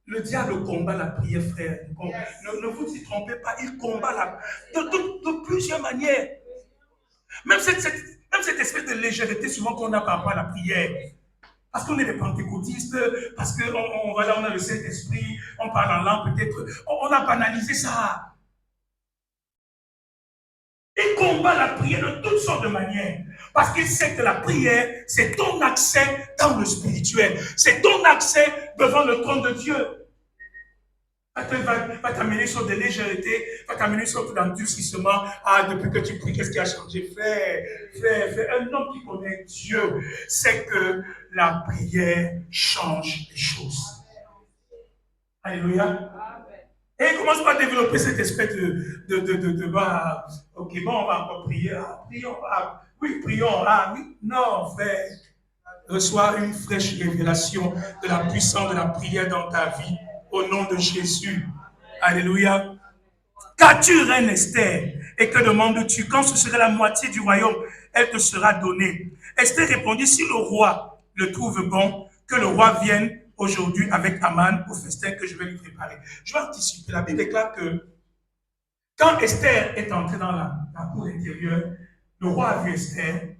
[SPEAKER 1] Le diable combat la prière, frère. Ne vous y trompez pas, il combat de plusieurs manières. Même cette espèce de légèreté souvent qu'on a par rapport à la prière. Parce qu'on est des pentecôtistes, parce qu'on va là, on a le Saint-Esprit, on parle en langue peut-être. On a banalisé ça. Il combat la prière de toutes sortes de manières. Parce qu'il sait que la prière, c'est ton accès dans le spirituel. C'est ton accès devant le trône de Dieu. Va t'amener sur de légèreté, va t'amener sur l'endurcissement. Ah, depuis que tu pries, qu'est-ce qui a changé? Frère, un homme qui connaît Dieu sait que la prière change les choses. Alléluia. Et il commence par développer cette espèce bah, ok, bon, on va encore prier. Ah, prions, ah, oui, prions, ah, oui. Non, frère. Reçois une fraîche révélation de la puissance de la prière dans ta vie, au nom de Jésus. Alléluia. Qu'as-tu, reine Esther? Et que demandes-tu? Quand ce sera la moitié du royaume, elle te sera donnée. Esther répondit, si le roi le trouve bon, que le roi vienne aujourd'hui avec Aman au festin que je vais lui préparer. Je vais anticiper. La Bible déclare que quand Esther est entrée dans la cour intérieure, le roi a vu Esther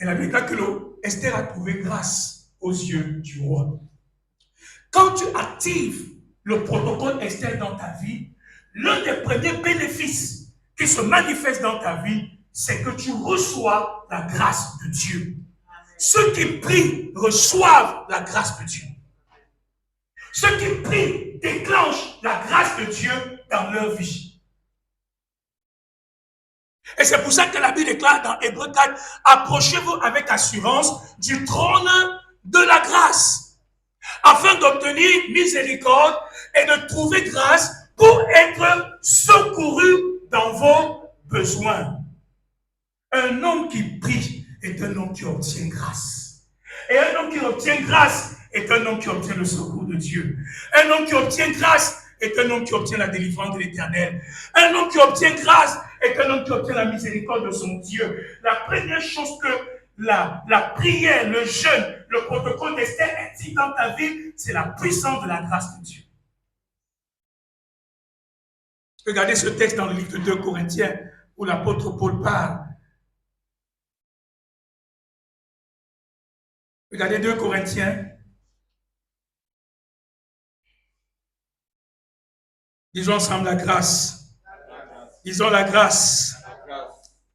[SPEAKER 1] et la Bible déclare que Esther a trouvé grâce aux yeux du roi. Quand tu actives le protocole Esther dans ta vie, l'un des premiers bénéfices qui se manifeste dans ta vie, c'est que tu reçois la grâce de Dieu. Ceux qui prient reçoivent la grâce de Dieu. Ceux qui prient déclenchent la grâce de Dieu dans leur vie. Et c'est pour ça que la Bible déclare dans Hébreux 4, approchez-vous avec assurance du trône de la grâce, afin d'obtenir miséricorde et de trouver grâce pour être secouru dans vos besoins. Un homme qui prie est un homme qui obtient grâce. Et un homme qui obtient grâce est un homme qui obtient le secours de Dieu. Un homme qui obtient grâce est un homme qui obtient la délivrance de l'Éternel. Un homme qui obtient grâce est un homme qui obtient la miséricorde de son Dieu. La première chose que la prière, le jeûne, le protocole d'Esther est dans ta vie, c'est la puissance de la grâce de Dieu. Regardez ce texte dans le livre de 2 Corinthiens où l'apôtre Paul parle. Regardez 2 Corinthiens. Disons ensemble la grâce. Disons la grâce.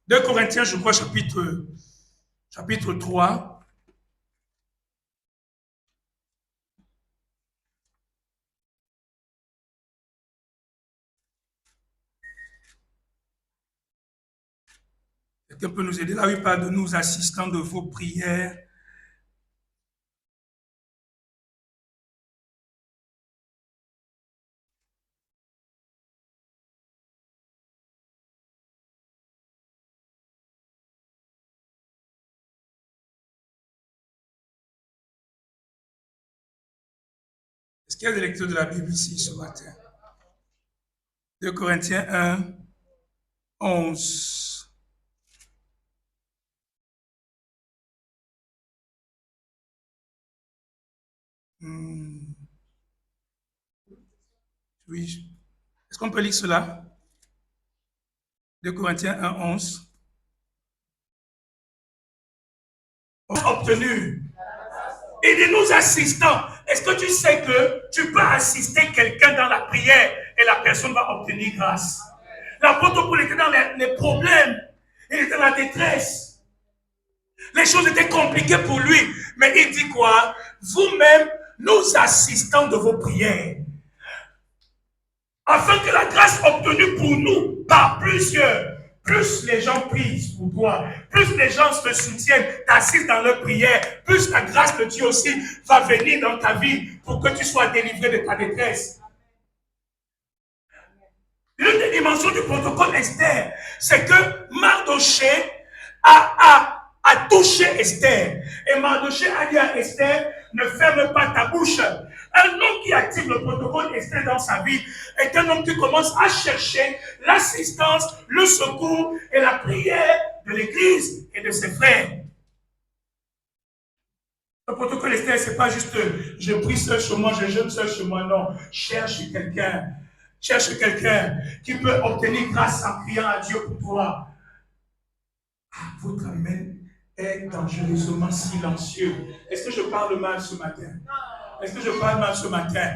[SPEAKER 1] 2 Corinthiens, je crois, chapitre 3. Quelqu'un peut nous aider? Là, il parle de nous assistants de vos prières. Est-ce qu'il y a des lecteurs de la Bible ici ce matin? 2 Corinthiens 1, 11. Oui. Est-ce qu'on peut lire cela? 2 Corinthiens 1, 11. Obtenu. Et de nous assistants. Est-ce que tu sais que tu peux assister quelqu'un dans la prière et la personne va obtenir grâce? L'apôtre Paul était dans les problèmes. Il était dans la détresse. Les choses étaient compliquées pour lui. Mais il dit quoi? Vous-même, nous assistons de vos prières. Afin que la grâce obtenue pour nous par plusieurs, plus les gens prient pour toi, plus les gens te soutiennent, t'assistent dans leur prière, plus la grâce de Dieu aussi va venir dans ta vie pour que tu sois délivré de ta détresse. L'une des dimensions du protocole Esther, c'est que Mardoché a touché Esther. Et Mardoché a dit à Esther, ne ferme pas ta bouche. Un homme qui active le protocole Esther dans sa vie est un homme qui commence à chercher l'assistance, le secours et la prière de l'Église et de ses frères. Le protocole Esther, c'est pas juste je prie seul chez moi, je jeûne seul chez moi, non. Cherche quelqu'un. Cherche quelqu'un qui peut obtenir grâce en priant à Dieu pour toi. Votre amen est dangereusement silencieux. Est-ce que je parle mal ce matin? Est-ce que je parle mal ce matin?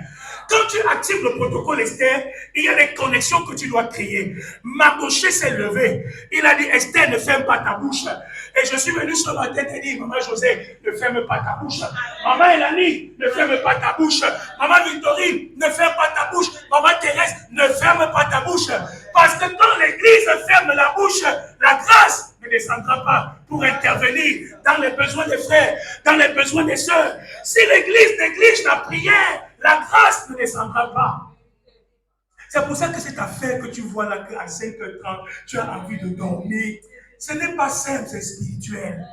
[SPEAKER 1] Quand tu actives le protocole Esther, il y a des connexions que tu dois créer. Mardoché s'est levé. Il a dit, Esther, ne ferme pas ta bouche. Et je suis venu ce matin et dit, Maman José, ne ferme pas ta bouche. Maman Elanie, ne ferme pas ta bouche. Maman Victorine, ne ferme pas ta bouche. Maman Thérèse, ne ferme pas ta bouche. Parce que quand l'Église ferme la bouche, la grâce ne descendra pas pour intervenir dans les besoins des frères, dans les besoins des sœurs. Si l'Église néglige la prière, la grâce ne descendra pas. C'est pour ça que cette affaire que tu vois là, qu'à 5h30, tu as envie de dormir, ce n'est pas simple, c'est spirituel.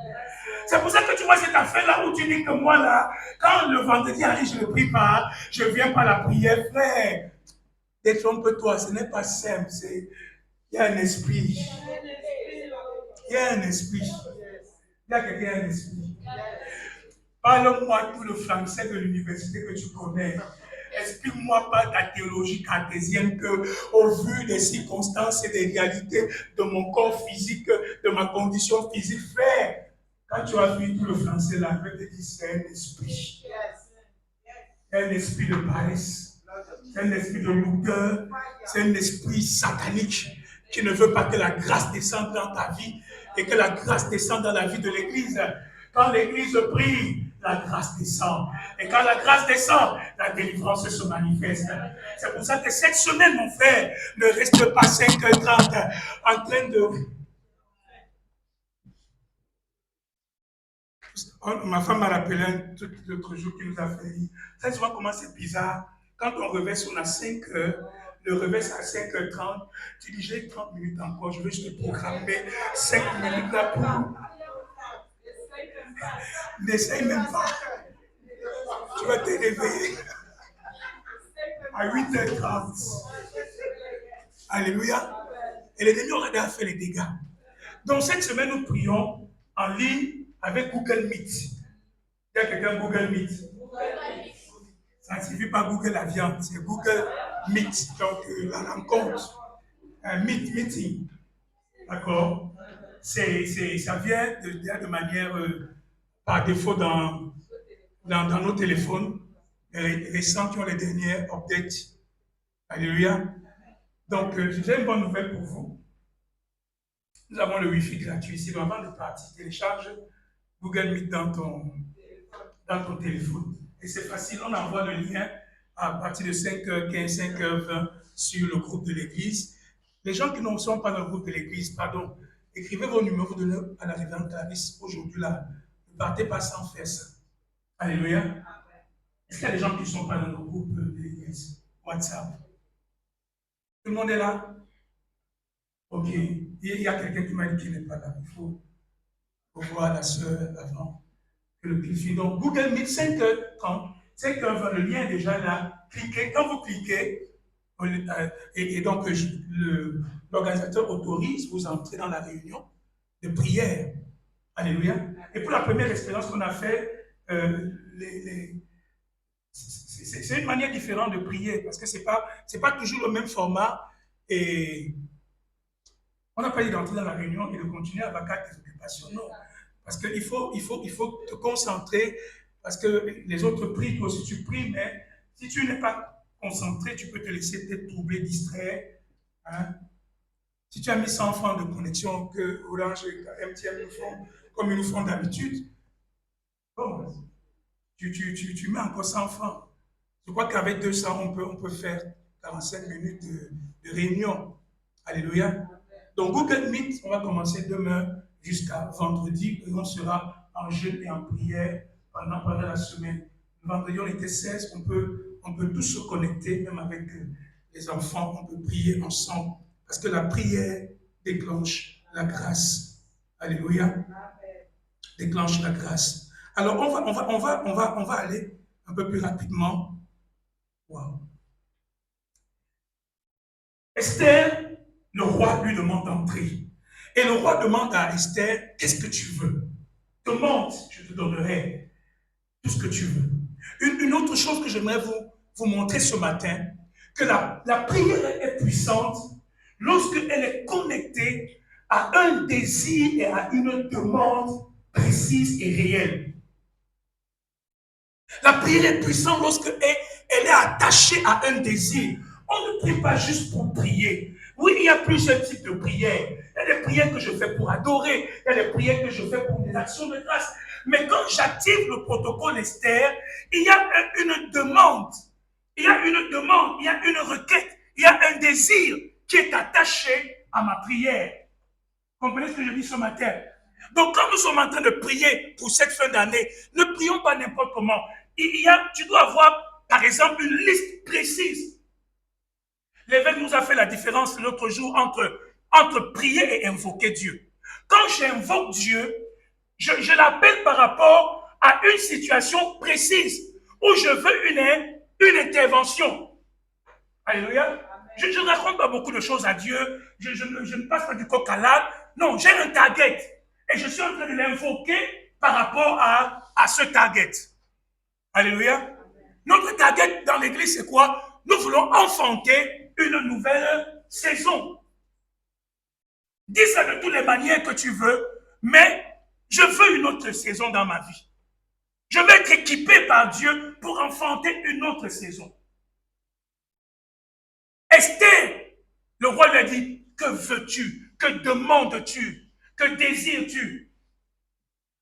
[SPEAKER 1] C'est pour ça que tu vois cette affaire-là où tu dis que moi là, quand le vendredi arrive, je ne prie pas, je ne viens pas à la prière, frère. Détrompe-toi, ce n'est pas simple, il y a un esprit. Il y a un esprit. Il y a quelqu'un, un esprit. Parle-moi tout le français de l'université que tu connais. Explique-moi pas ta théologie cartésienne que, au vu des circonstances et des réalités de mon corps physique, de ma condition physique, frère, quand tu as vu tout le français là, je vais te dire, c'est un esprit. C'est un esprit de paresse. C'est un esprit de lourdeur. C'est un esprit satanique qui ne veut pas que la grâce descende dans ta vie et que la grâce descende dans la vie de l'Église. Quand l'Église prie, la grâce descend. Et quand la grâce descend, la délivrance se manifeste. C'est pour ça que cette semaine, mon frère, ne reste pas 5h30 en train de... Ma femme m'a rappelé l'autre jour qui nous a fait rire. Très souvent, comment c'est bizarre. Quand on reverse, on a 5 heures. Le reverse à 5h30. Tu dis, j'ai 30 minutes encore. Je vais juste programmer 5 minutes là pour... N'essaye même pas. Tu vas te réveiller à 8h30. Alléluia. Et l'ennemi aura déjà fait les dégâts. Donc cette semaine, nous prions en ligne avec Google Meet. Il y a quelqu'un Google Meet. Ça ne suffit pas Google la viande, c'est Google Meet. Donc la rencontre, un meeting. D'accord? Ça vient de manière par défaut dans nos téléphones. Les récents qui ont les dernières updates. Alléluia. Donc, j'ai une bonne nouvelle pour vous. Nous avons le Wi-Fi gratuit ici. Donc, avant de partir, télécharge Google Meet dans ton téléphone. Et c'est facile, on envoie le lien à partir de 5h15, 5h20 sur le groupe de l'église. Les gens qui ne sont pas dans le groupe de l'église, pardon, écrivez vos numéros de notes à la révérende Clarisse aujourd'hui là. Ne partez pas sans faire ça. Alléluia. Est-ce qu'il y a des gens qui ne sont pas dans le groupe de l'église WhatsApp? Tout le monde est là? Ok. Il y a quelqu'un qui m'a dit qu'il n'est pas là. Il faut voir la sœur avant que le clic. Donc, Google Meet 5h30, 5h20, le lien est déjà là. Cliquez. Quand vous cliquez, et donc l'organisateur autorise, vous entrez dans la réunion de prière. Alléluia. Et pour la première expérience qu'on a fait, c'est une manière différente de prier parce que c'est pas toujours le même format et on n'a pas dit d'entrer dans la réunion et de continuer à vaquer tes occupations. Non. Parce qu'il faut te concentrer parce que les autres prient, toi aussi tu pries, mais si tu n'es pas concentré, tu peux te laisser te troubler, distraire. Hein? Si tu as mis 100 francs de connexion que Orange et MTN nous font comme ils nous font d'habitude, bon, tu mets encore 100 francs. Je crois qu'avec 200, on peut faire 45 minutes de réunion. Alléluia. Donc Google Meet, on va commencer demain jusqu'à vendredi et on sera en jeûne et en prière pendant la semaine. Vendredi, on était 16, on peut tous se connecter, même avec les enfants, on peut prier ensemble. Parce que la prière déclenche la grâce. Alléluia. Déclenche la grâce. Alors, on va aller un peu plus rapidement. Wow. Esther, le roi lui demande d'entrer. Et le roi demande à Esther, qu'est-ce que tu veux? Demande, je te donnerai tout ce que tu veux. Une autre chose que j'aimerais vous montrer ce matin, que la prière est puissante lorsqu'elle est connectée à un désir et à une demande précise et réelle. La prière est puissante lorsqu'elle est attachée à un désir. On ne prie pas juste pour prier. Oui, il y a plusieurs types de prières. Il y a des prières que je fais pour adorer. Il y a des prières que je fais pour des actions de grâce. Mais quand j'active le protocole Esther, il y a une demande. Il y a une demande, il y a une requête, il y a un désir qui est attaché à ma prière. Comprenez ce que je dis ce matin? Donc, quand nous sommes en train de prier pour cette fin d'année, ne prions pas n'importe comment. Tu dois avoir, par exemple, une liste précise. L'évêque nous a fait la différence l'autre jour entre prier et invoquer Dieu. Quand j'invoque Dieu, je l'appelle par rapport à une situation précise où je veux une intervention. Alléluia. Je ne raconte pas beaucoup de choses à Dieu. Je ne passe pas du coq à l'âne. Non, j'ai un target. Et je suis en train de l'invoquer par rapport à ce target. Alléluia. Notre target dans l'église, c'est quoi? Nous voulons enfanter une nouvelle saison. Dis ça de toutes les manières que tu veux, mais je veux une autre saison dans ma vie. Je vais être équipé par Dieu pour enfanter une autre saison. Esther, le roi lui a dit, que veux-tu? Que demandes-tu? Que désires-tu?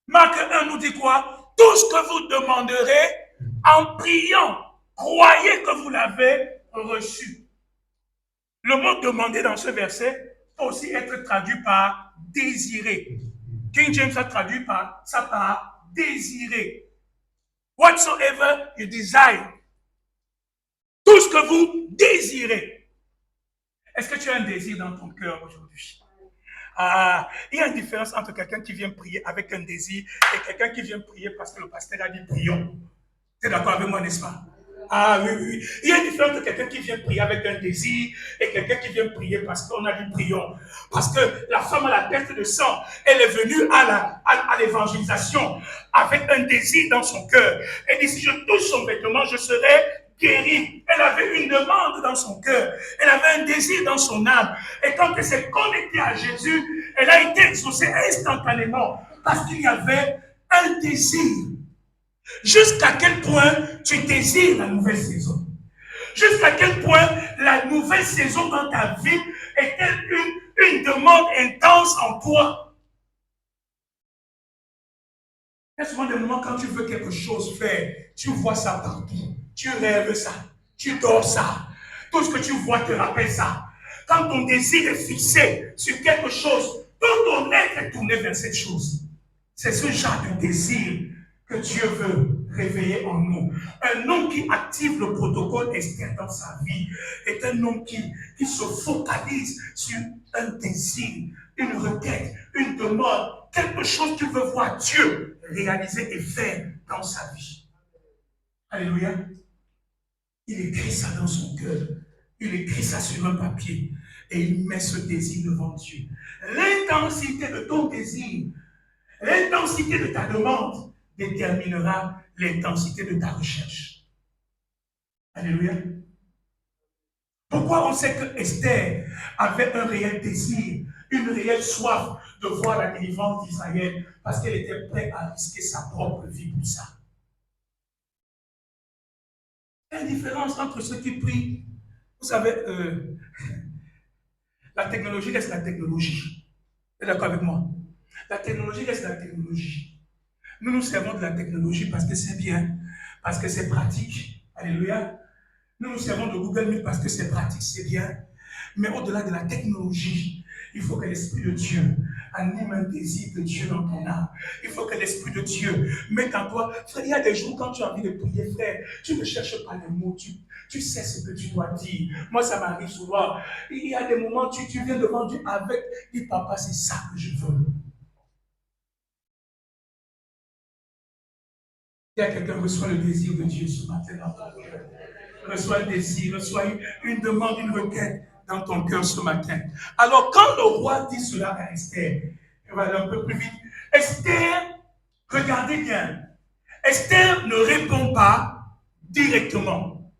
[SPEAKER 1] Marc 1 nous dit quoi? Tout ce que vous demanderez en priant, croyez que vous l'avez reçu. Le mot demander dans ce verset peut aussi être traduit par désirer. King James a traduit ça par désirer. Whatsoever you desire. Tout ce que vous désirez. Est-ce que tu as un désir dans ton cœur aujourd'hui? Ah, il y a une différence entre quelqu'un qui vient prier avec un désir et quelqu'un qui vient prier parce que le pasteur a dit prions. Tu es d'accord avec moi, n'est-ce pas? Ah oui, oui. Il y a une différence entre quelqu'un qui vient prier avec un désir et quelqu'un qui vient prier parce qu'on a dit prions. Parce que la femme à la perte de sang, elle est venue à l'évangélisation avec un désir dans son cœur. Elle dit, si je touche son vêtement, je serai guérie. Elle avait une demande dans son cœur. Elle avait un désir dans son âme. Et quand elle s'est connectée à Jésus, elle a été exaucée instantanément parce qu'il y avait un désir. Jusqu'à quel point tu désires la nouvelle saison? Jusqu'à quel point la nouvelle saison dans ta vie est-elle une demande intense en toi? Il y a souvent des moments quand tu veux quelque chose faire, tu vois ça partout. Tu rêves ça, tu dors ça. Tout ce que tu vois te rappelle ça. Quand ton désir est fixé sur quelque chose, tout ton être est tourné vers cette chose. C'est ce genre de désir que Dieu veut réveiller en nous. Un homme qui active le protocole Esther dans sa vie est un homme qui se focalise sur un désir, une requête, une demande, quelque chose qu'il veut voir Dieu réaliser et faire dans sa vie. Alléluia. Il écrit ça dans son cœur. Il écrit ça sur un papier et il met ce désir devant Dieu. L'intensité de ton désir, l'intensité de ta demande déterminera l'intensité de ta recherche. Alléluia. Pourquoi on sait que Esther avait un réel désir, une réelle soif de voir la délivrance d'Israël? Parce qu'elle était prête à risquer sa propre vie pour ça. Il y a une différence entre ceux qui prient. Vous savez, la technologie reste la technologie. Vous êtes d'accord avec moi? La technologie reste la technologie. Nous nous servons de la technologie parce que c'est bien, parce que c'est pratique. Alléluia. Nous nous servons de Google Meet parce que c'est pratique, c'est bien. Mais au-delà de la technologie, il faut que l'Esprit de Dieu anime un désir de Dieu dans ton âme. Il faut que l'Esprit de Dieu mette en toi. Frère, il y a des jours quand tu as envie de prier, frère, tu ne cherches pas les mots, tu sais ce que tu dois dire. Moi, ça m'arrive souvent. Il y a des moments, tu viens devant Dieu avec, dis papa, c'est ça que je veux. Il y a quelqu'un qui reçoit le désir de Dieu ce matin dans ton cœur. Reçois le désir, reçois une demande, une requête dans ton cœur ce matin. Alors, quand le roi dit cela à Esther, je vais aller un peu plus vite. Esther, regardez bien, Esther ne répond pas directement.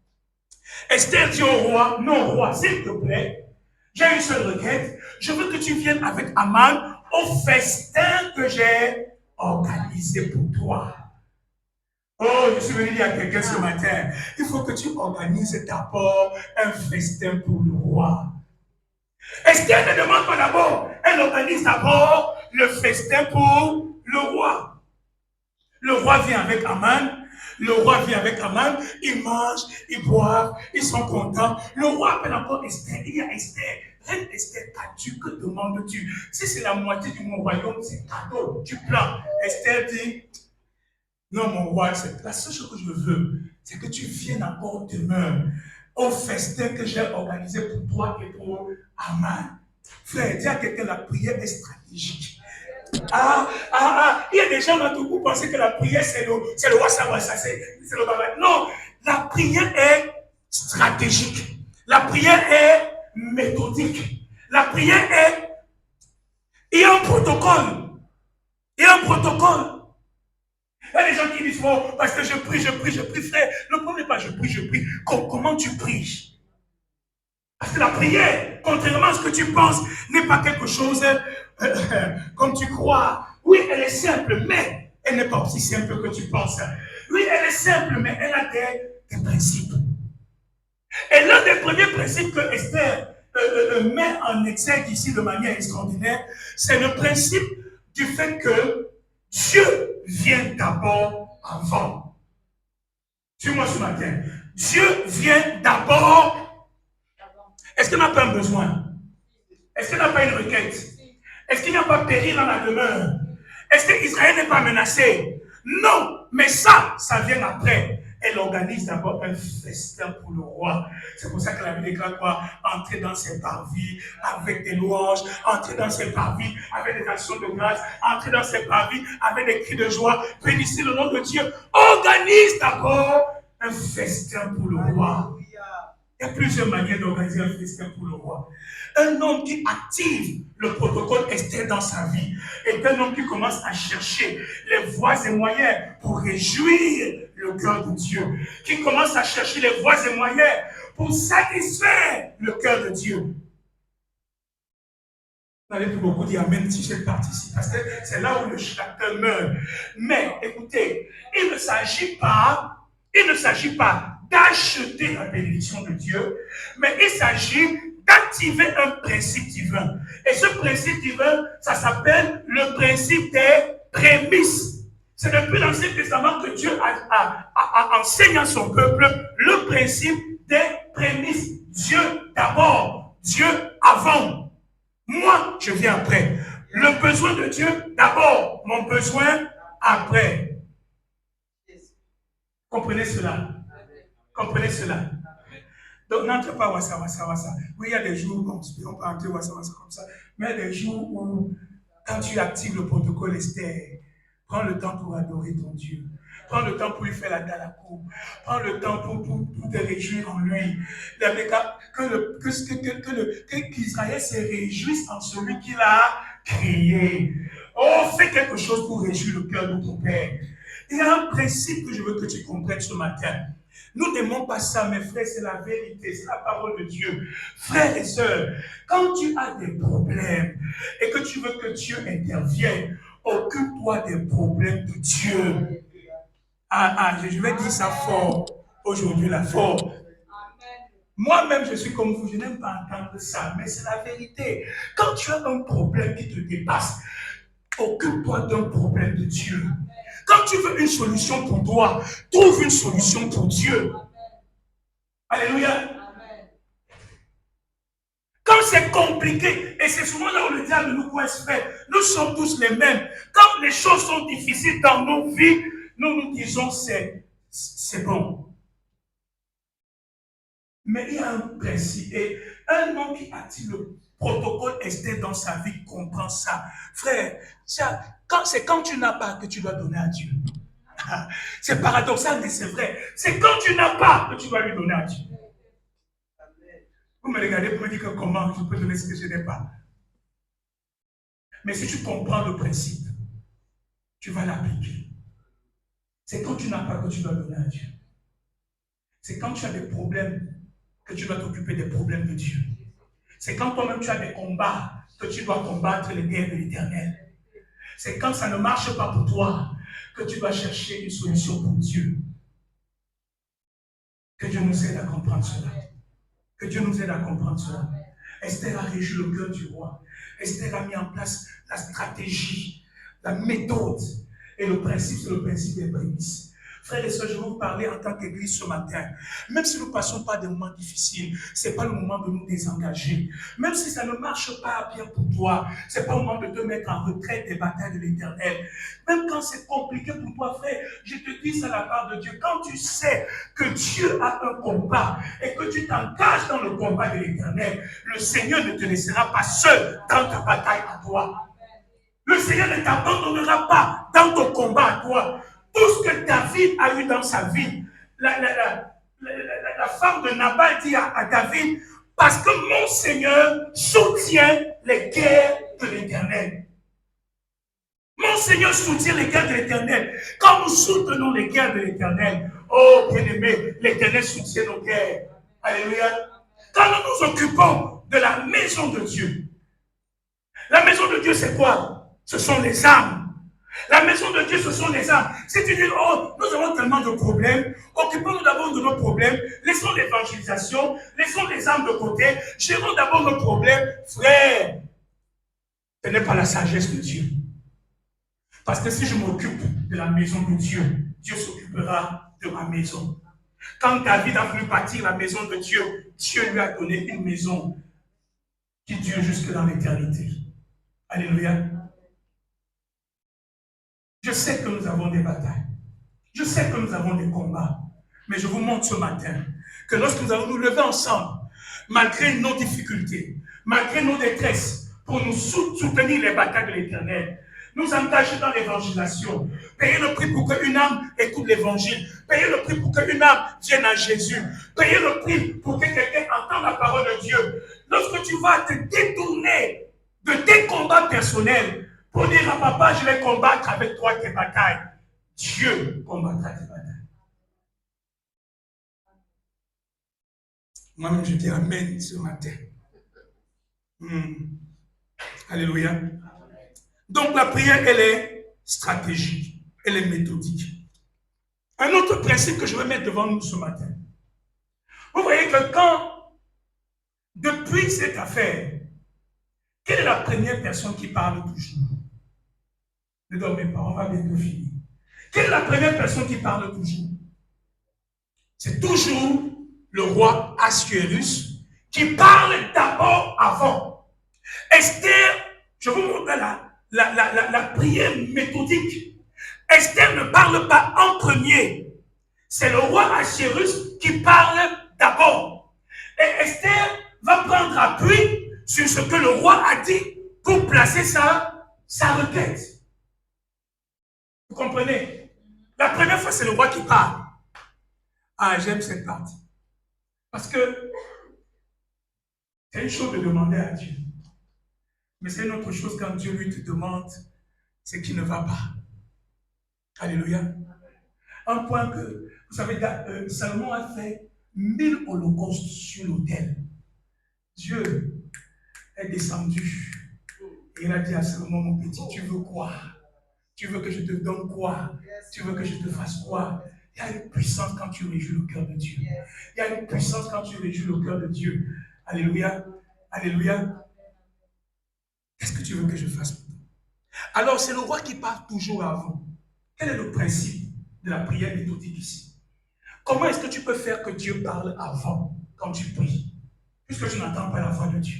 [SPEAKER 1] Esther dit au roi, non roi, s'il te plaît, j'ai une seule requête, je veux que tu viennes avec Aman au festin que j'ai organisé pour toi. Oh, je suis venu dire à quelqu'un ce matin, il faut que tu organises d'abord un festin pour le roi. Esther ne demande pas d'abord, elle organise d'abord le festin pour le roi. Le roi vient avec Aman, ils mangent, ils boivent, ils sont contents. Le roi appelle encore Esther, il y a Esther. Reine Esther, qu'as-tu, que demandes-tu? Si c'est la moitié de mon royaume, c'est cadeau, tu prends. Esther dit, non, mon roi, la seule chose que je veux, c'est que tu viennes encore demain au festin que j'ai organisé pour toi et pour Aman. Frère, dis à quelqu'un, la prière est stratégique. Il y a des gens dans tout vous pensez que la prière, c'est le roi savoir, c'est le baba. Non, la prière est stratégique. La prière est méthodique. La prière est... Il y a un protocole. Il y a un protocole. Il y a des gens qui disent, bon, parce que je prie, frère. Le problème n'est pas je prie. Comment tu pries? Parce que la prière, contrairement à ce que tu penses, n'est pas quelque chose comme tu crois. Oui, elle est simple, mais elle n'est pas aussi simple que tu penses. Oui, elle est simple, mais elle a des principes. Et l'un des premiers principes que Esther met en exergue ici de manière extraordinaire, c'est le principe du fait que Dieu vient d'abord avant. Suis-moi ce matin. Dieu vient d'abord. Est-ce qu'il n'a pas un besoin? Est-ce qu'il n'a pas une requête? Est-ce qu'il n'y a pas péril dans la demeure? Est-ce qu'Israël n'est pas menacé? Non, mais ça vient après. Elle organise d'abord un festin pour le roi. C'est pour ça que la Bible déclare quoi? Entrer dans ses parvis avec des louanges, entrer dans ses parvis avec des actions de grâce, entrer dans ses parvis avec des cris de joie. Bénissez le nom de Dieu. Organise d'abord un festin pour le roi. Il y a plusieurs manières d'organiser un festin pour le roi. Un homme qui active le protocole Esther dans sa vie est un homme qui commence à chercher les voies et moyens pour réjouir le cœur de Dieu, qui commence à chercher les voies et moyens pour satisfaire le cœur de Dieu. Vous n'avez plus beaucoup dit Amen si j'ai participé, parce que c'est là où le chacun meurt. Mais écoutez, il ne s'agit pas d'acheter la bénédiction de Dieu, mais il s'agit d'activer un principe divin. Et ce principe divin, ça s'appelle le principe des prémices. C'est depuis l'Ancien Testament que Dieu a enseigné à son peuple le principe des prémices. Dieu d'abord, Dieu avant. Moi, je viens après. Le besoin de Dieu d'abord, mon besoin après. Comprenez cela. Comprenez cela. Donc, n'entre pas wassa. Oui, il y a des jours, on peut entrer wassa comme ça, mais il y a des jours où, quand tu actives le protocole Esther, prends le temps pour adorer ton Dieu. Prends le temps pour lui faire la dalakou. Prends le temps pour te réjouir en lui. Qu'Israël se réjouisse en celui qu'il a créé. Oh, fais quelque chose pour réjouir le cœur de ton Père. Il y a un principe que je veux que tu comprennes ce matin. Nous n'aimons pas ça, mes frères, c'est la vérité, c'est la parole de Dieu. Frères et sœurs, quand tu as des problèmes et que tu veux que Dieu intervienne, occupe-toi des problèmes de Dieu. Je vais dire ça fort aujourd'hui, là, fort. Moi-même, je suis comme vous, je n'aime pas entendre ça, mais c'est la vérité. Quand tu as un problème qui te dépasse, occupe-toi d'un problème de Dieu. Quand tu veux une solution pour toi, trouve une solution pour Dieu. Alléluia. Quand c'est compliqué, et c'est souvent là où le diable nous coince, frère, nous sommes tous les mêmes. Quand les choses sont difficiles dans nos vies, nous nous disons c'est bon. Mais il y a un principe, et un homme qui attire le protocole Esther dans sa vie comprend ça. Frère, c'est quand tu n'as pas que tu dois donner à Dieu. C'est paradoxal, mais c'est vrai. C'est quand tu n'as pas que tu dois lui donner à Dieu. Vous me regardez pour me dire que comment je peux donner ce que je n'ai pas. Mais si tu comprends le principe, tu vas l'appliquer. C'est quand tu n'as pas que tu dois donner à Dieu. C'est quand tu as des problèmes que tu dois t'occuper des problèmes de Dieu. C'est quand toi-même tu as des combats que tu dois combattre les guerres de l'Éternel. C'est quand ça ne marche pas pour toi que tu dois chercher une solution pour Dieu. Que Dieu nous aide à comprendre cela. Que Dieu nous aide à comprendre cela. Esther a réjoui le cœur du roi. Esther a mis en place la stratégie, la méthode. Et le principe, c'est le principe des prémices. Frères et sœurs, je vais vous parler en tant qu'église ce matin. Même si nous ne passons pas des moments difficiles, ce n'est pas le moment de nous désengager. Même si ça ne marche pas bien pour toi, ce n'est pas le moment de te mettre en retraite des batailles de l'Éternel. Même quand c'est compliqué pour toi, frère, je te dis ça de la part de Dieu. Quand tu sais que Dieu a un combat et que tu t'engages dans le combat de l'Éternel, le Seigneur ne te laissera pas seul dans ta bataille à toi. Le Seigneur ne t'abandonnera pas dans ton combat à toi. Tout ce que David a eu dans sa vie, la femme de Nabal dit à David, parce que mon Seigneur soutient les guerres de l'Éternel. Mon Seigneur soutient les guerres de l'Éternel. Quand nous soutenons les guerres de l'Éternel, oh bien-aimé, l'Éternel soutient nos guerres. Alléluia. Quand nous nous occupons de la maison de Dieu, la maison de Dieu c'est quoi? Ce sont les âmes. La maison de Dieu, ce sont les âmes. Si tu dis, oh, nous avons tellement de problèmes, occupons-nous d'abord de nos problèmes, laissons l'évangélisation, laissons les âmes de côté, gérons d'abord nos problèmes. Frère, ce n'est pas la sagesse de Dieu. Parce que si je m'occupe de la maison de Dieu, Dieu s'occupera de ma maison. Quand David a voulu bâtir la maison de Dieu, Dieu lui a donné une maison qui dure jusque dans l'éternité. Alléluia. Je sais que nous avons des batailles. Je sais que nous avons des combats. Mais je vous montre ce matin que lorsque nous allons nous lever ensemble, malgré nos difficultés, malgré nos détresses, pour nous soutenir les batailles de l'Éternel, nous engager dans l'évangélisation, payer le prix pour qu'une âme écoute l'évangile, payer le prix pour qu'une âme vienne à Jésus, payer le prix pour que quelqu'un entende la parole de Dieu. Lorsque tu vas te détourner de tes combats personnels pour dire à papa, je vais combattre avec toi tes batailles, Dieu combattra tes batailles. Moi-même, je dis Amen ce matin. Alléluia. Donc, la prière, elle est stratégique, elle est méthodique. Un autre principe que je vais mettre devant nous ce matin. Vous voyez que quand, depuis cette affaire, quelle est la première personne qui parle toujours? Ne dormez pas, on va bientôt finir. Quelle est la première personne qui parle toujours? C'est toujours le roi Assuérus qui parle d'abord avant. Esther, je vous montre la prière méthodique. Esther ne parle pas en premier. C'est le roi Assuérus qui parle d'abord. Et Esther va prendre appui sur ce que le roi a dit pour placer sa requête. Vous comprenez? La première fois, c'est le roi qui parle. Ah, j'aime cette partie. Parce que c'est une chose de demander à Dieu. Mais c'est une autre chose quand Dieu lui te demande ce qui ne va pas. Alléluia. Un point que, vous savez, Salomon a fait 1000 holocaustes sur l'autel. Dieu est descendu. Et il a dit à Salomon, mon petit, tu veux quoi? Tu veux que je te donne quoi? Tu veux que je te fasse quoi? Il y a une puissance quand tu réjouis le cœur de Dieu. Il y a une puissance quand tu réjouis le cœur de Dieu. Alléluia. Alléluia. Qu'est-ce que tu veux que je fasse pour toi? Alors, c'est le roi qui parle toujours avant. Quel est le principe de la prière méthodique ici? Comment est-ce que tu peux faire que Dieu parle avant, quand tu pries, puisque tu n'entends pas la voix de Dieu,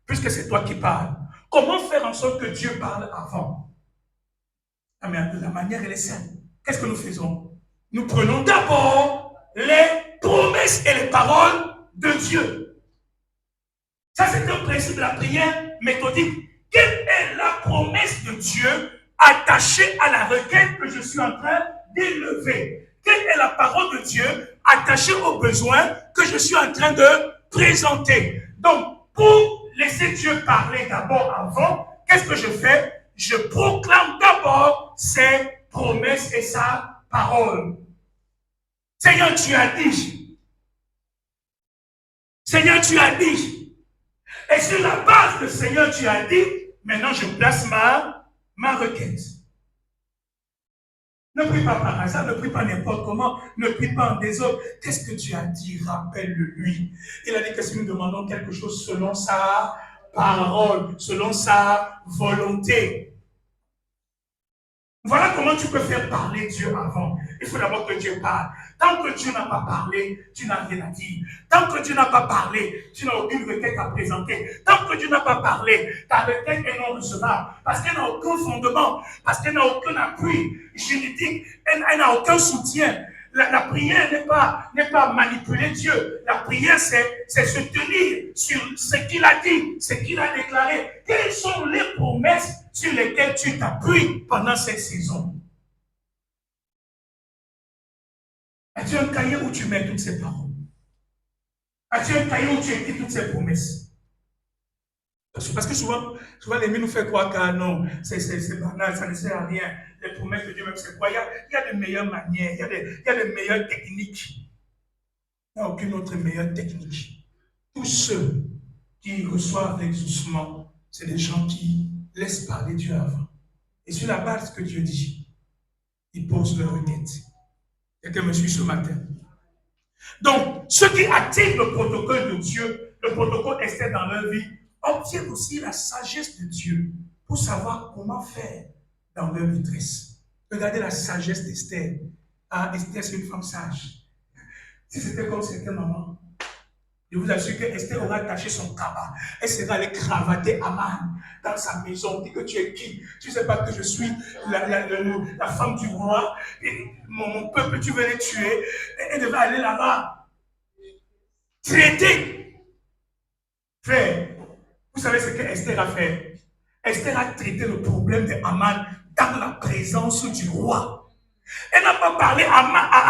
[SPEAKER 1] puisque c'est toi qui parles? Comment faire en sorte que Dieu parle avant? Ah, mais la manière, elle est simple. Qu'est-ce que nous faisons? Nous prenons d'abord les promesses et les paroles de Dieu. Ça, c'est un principe de la prière méthodique. Quelle est la promesse de Dieu attachée à la requête que je suis en train d'élever? Quelle est la parole de Dieu attachée aux besoins que je suis en train de présenter? Donc, pour laisser Dieu parler d'abord avant, qu'est-ce que je fais? Je proclame d'abord ses promesses et sa parole. Seigneur, tu as dit. Seigneur, tu as dit. Et sur la base de Seigneur, tu as dit, maintenant je place ma requête. Ne prie pas par hasard, ne prie pas n'importe comment, ne prie pas en désordre. Qu'est-ce que tu as dit? Rappelle-le-lui. Il a dit que si nous demandons quelque chose selon sa parole, selon sa volonté. Voilà comment tu peux faire parler Dieu avant. Il faut d'abord que Dieu parle. Tant que Dieu n'a pas parlé, tu n'as rien à dire. Tant que Dieu n'a pas parlé, tu n'as aucune requête à présenter. Tant que Dieu n'a pas parlé, ta requête est non recevable. Parce qu'elle n'a aucun fondement, parce qu'elle n'a aucun appui juridique, elle n'a aucun soutien. La prière n'est pas manipuler Dieu. La prière, c'est se tenir sur ce qu'il a dit, ce qu'il a déclaré. Quelles sont les promesses sur lesquelles tu t'appuies pendant cette saison? As-tu un cahier où tu mets toutes ces paroles? As-tu un cahier où tu écris toutes ces promesses? Parce que souvent l'ennemi nous fait croire que non, c'est banal, ça ne sert à rien. Les promesses de Dieu, même c'est quoi? Il y a de meilleures manières, il y a de meilleures techniques. Il n'y a aucune autre meilleure technique. Tous ceux qui reçoivent l'exaucement, c'est des gens qui laissent parler Dieu avant. Et sur la base de ce que Dieu dit, ils posent leur requête. Quelqu'un me suit ce matin? Donc, ceux qui activent le protocole de Dieu, le protocole Esther dans leur vie, obtiennent aussi la sagesse de Dieu pour savoir comment faire dans leur détresse. Regardez la sagesse d'Esther. Ah, Esther, c'est une femme sage. Si c'était comme certaines mamans, je vous assure que Esther aura attaché son cabas. Elle sera allée cravater Aman dans sa maison. On dit que tu es qui? Tu ne sais pas que je suis la femme du roi. Et mon peuple, tu veux les tuer. Elle devait aller là-bas. Traiter. Frère, vous savez ce que Esther a fait? Esther a traité le problème de Aman dans la présence du roi. Elle n'a pas parlé à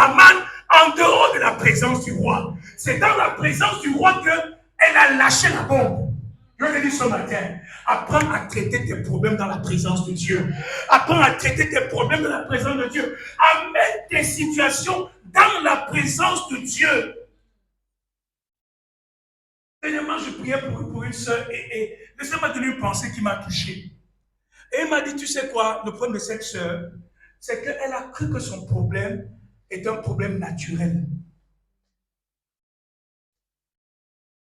[SPEAKER 1] Aman en dehors de la présence du roi. C'est dans la présence du roi qu'elle a lâché la bombe. Je te dis ce matin, apprends à traiter tes problèmes dans la présence de Dieu. Apprends à traiter tes problèmes dans la présence de Dieu. Amène tes situations dans la présence de Dieu. Dernièrement, je priais pour une soeur et le Seigneur m'a donné une pensée qui m'a touché. Et il m'a dit, tu sais quoi, le problème de cette soeur, c'est qu'elle a cru que son problème est un problème naturel.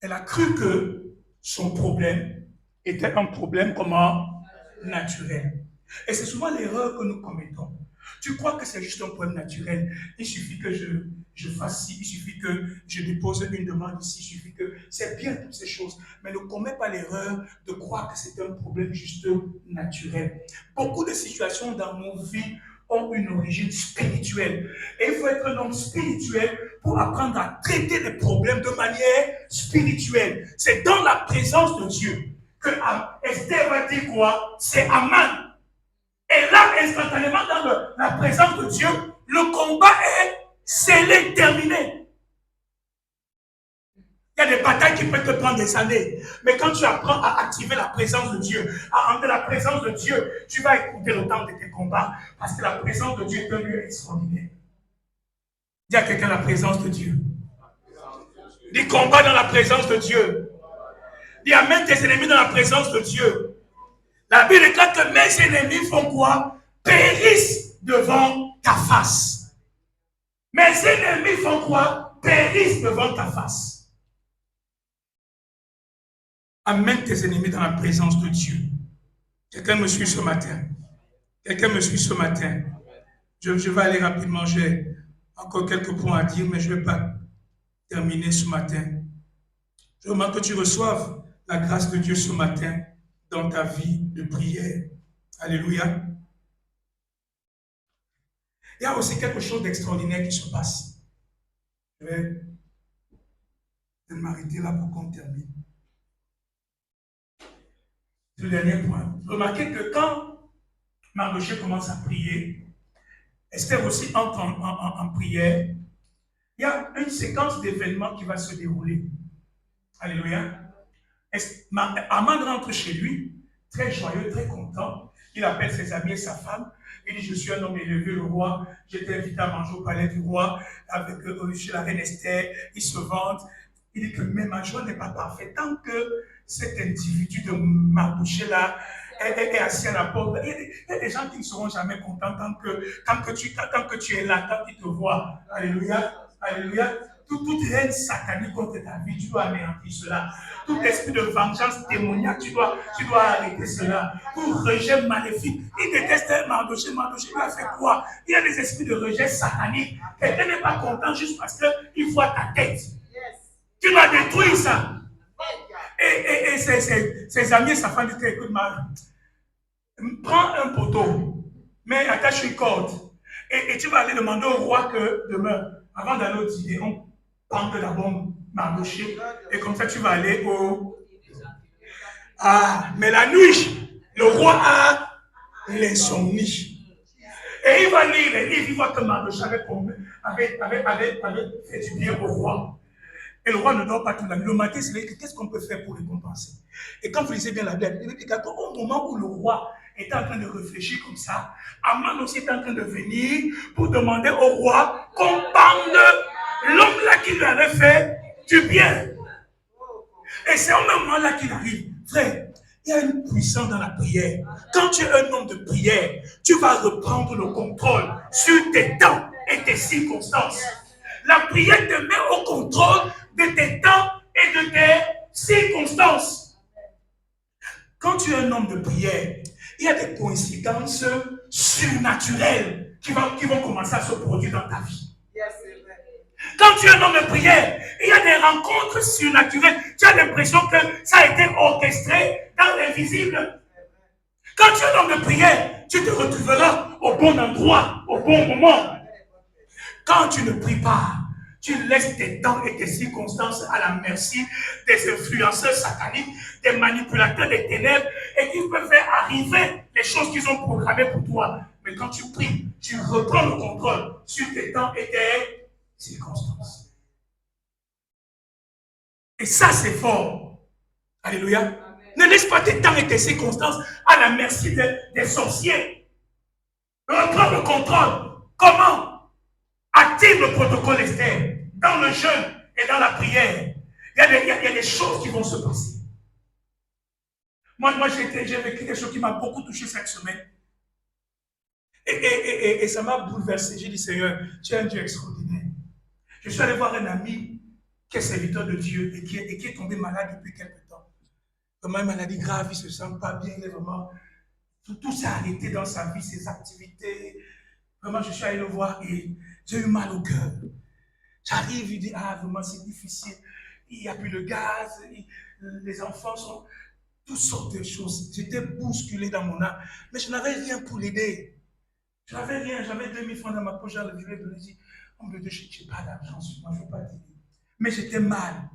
[SPEAKER 1] Elle a cru que son problème était un problème comment? Naturel. Et c'est souvent l'erreur que nous commettons. Tu crois que c'est juste un problème naturel. Il suffit que je fasse ci, il suffit que je dépose une demande ici, il suffit que... C'est bien toutes ces choses. Mais ne commets pas l'erreur de croire que c'est un problème juste naturel. Beaucoup de situations dans nos vies ont une origine spirituelle. Et il faut être un homme spirituel pour apprendre à traiter les problèmes de manière spirituelle. C'est dans la présence de Dieu que Esther va dire quoi? C'est Aman. Et là, instantanément, dans la présence de Dieu, le combat est scellé, terminé. Il y a des batailles qui peuvent te prendre des années. Mais quand tu apprends à activer la présence de Dieu, à entrer la présence de Dieu, tu vas écouter le temps de tes combats. Parce que la présence de Dieu est un lieu extraordinaire. Dis à quelqu'un la présence de Dieu. Dis combat dans la présence de Dieu. Dis amène tes ennemis dans la présence de Dieu. La Bible déclare que mes ennemis font quoi? Périssent devant ta face. Mes ennemis font quoi? Périssent devant ta face. Amène tes ennemis dans la présence de Dieu. Quelqu'un me suit ce matin? Quelqu'un me suit ce matin? Je vais aller rapidement. encore quelques points à dire, mais je ne vais pas terminer ce matin. Je demande que tu reçoives la grâce de Dieu ce matin dans ta vie de prière. Alléluia. Il y a aussi quelque chose d'extraordinaire qui se passe. Je vais m'arrêter là pour qu'on termine. Le dernier point. Remarquez que quand Mardochée commence à prier, Esther aussi entre en prière. Il y a une séquence d'événements qui va se dérouler. Alléluia. Aman rentre chez lui, très joyeux, très content. Il appelle ses amis et sa femme. Il dit, je suis un homme élevé, le roi. J'étais invité à manger au palais du roi avec chez la reine Esther. Il se vante. Il dit que même ma joie n'est pas parfaite. Tant que cet individu de Mardochée-là est assis à la porte, il y a des gens qui ne seront jamais contents tant que tu es là, tant qu'ils te voient. Alléluia. Alléluia. Toute haine satanique contre ta vie, tu dois anéantir cela. Tout esprit de vengeance démoniaque, tu dois arrêter cela. Tout rejet maléfique. Il déteste Mardochée. Mardochée lui a fait quoi? Il y a des esprits de rejet satanique. Quelqu'un n'est pas content juste parce qu'il voit ta tête. Tu dois détruire ça. Et ses amis et sa femme disent, écoute, prends un poteau, mais attache une corde. Et tu vas aller demander au roi que demain, avant d'aller au dîner, on pende d'abord Mardochée. Et comme ça, tu vas aller au... Ah, mais la nuit, le roi a l'insomnie. Et il va lire les livres, il voit que Mardochée avait fait du bien au roi. Et le roi ne dort pas toute la nuit. Le matin, c'est qu'est-ce qu'on peut faire pour récompenser? Et quand vous lisez bien la Bible, il dit qu'au moment où le roi était en train de réfléchir comme ça, Aman aussi était en train de venir pour demander au roi qu'on pende l'homme là qui lui avait fait du bien. Et c'est au moment là qu'il arrive. Frère, il y a une puissance dans la prière. Quand tu es un homme de prière, tu vas reprendre le contrôle sur tes temps et tes circonstances. La prière te met au contrôle de tes temps et de tes circonstances. Quand tu es un homme de prière, il y a des coïncidences surnaturelles qui vont commencer à se produire dans ta vie. Quand tu es un homme de prière, il y a des rencontres surnaturelles. Tu as l'impression que ça a été orchestré dans l'invisible. Quand tu es un homme de prière, tu te retrouveras au bon endroit, au bon moment. Quand tu ne pries pas, tu laisses tes temps et tes circonstances à la merci des influenceurs sataniques, des manipulateurs des ténèbres, et qui peuvent faire arriver les choses qu'ils ont programmées pour toi. Mais quand tu pries, tu reprends le contrôle sur tes temps et tes circonstances. Et ça, c'est fort. Alléluia. Amen. Ne laisse pas tes temps et tes circonstances à la merci des sorciers. Reprends le contrôle. Comment? Active le protocole Esther dans le jeûne et dans la prière. Il y a des choses qui vont se passer. Moi j'ai vécu quelque chose qui m'a beaucoup touché cette semaine. Et ça m'a bouleversé. J'ai dit, Seigneur, tu es un Dieu extraordinaire. Je suis allé voir un ami qui est serviteur de Dieu et qui est tombé malade depuis quelque temps. Vraiment une maladie grave, il ne se sent pas bien, il est vraiment... Tout s'est arrêté dans sa vie, ses activités. Vraiment, je suis allé le voir et j'ai eu mal au cœur. J'arrive, il dit, ah, vraiment, c'est difficile. Il n'y a plus de gaz, les enfants sont... Toutes sortes de choses. J'étais bousculé dans mon âme, mais je n'avais rien pour l'aider. Je n'avais rien, j'avais 2000 francs dans ma poche, j'avais dit, oh mon Dieu, je n'ai pas d'argent sur moi, je ne veux pas t'aider. Mais j'étais mal.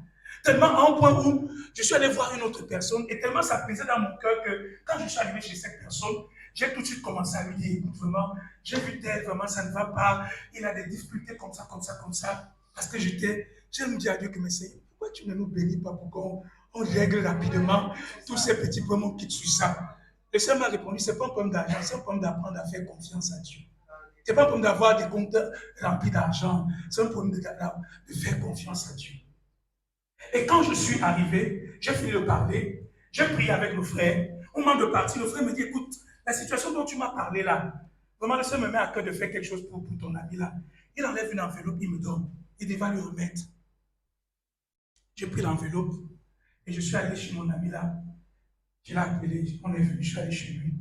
[SPEAKER 1] Tellement à un point où je suis allé voir une autre personne et tellement ça pesait dans mon cœur que quand je suis arrivé chez cette personne, j'ai tout de suite commencé à lui dire, écoute, vraiment, j'ai vu tel, vraiment, ça ne va pas, il a des difficultés comme ça, parce que j'ai me dit à Dieu que, mais Seigneur, pourquoi tu ne nous bénis pas pour qu'on règle rapidement tous ces petits problèmes qui tuent ça? Le Seigneur m'a répondu, ce n'est pas un problème d'argent, c'est un problème d'apprendre à faire confiance à Dieu. Ce n'est pas un problème d'avoir des comptes remplis d'argent, c'est un problème de faire confiance à Dieu. Et quand je suis arrivé, j'ai fini de parler, j'ai prié avec le frère. Au moment de partir, le frère me dit, écoute, la situation dont tu m'as parlé là, vraiment le Seigneur me met à cœur de faire quelque chose pour ton ami là. Il enlève une enveloppe, il me donne. Il dit, va lui remettre. J'ai pris l'enveloppe et je suis allé chez mon ami là. Je l'ai appelé, on est venu, je suis allé chez lui.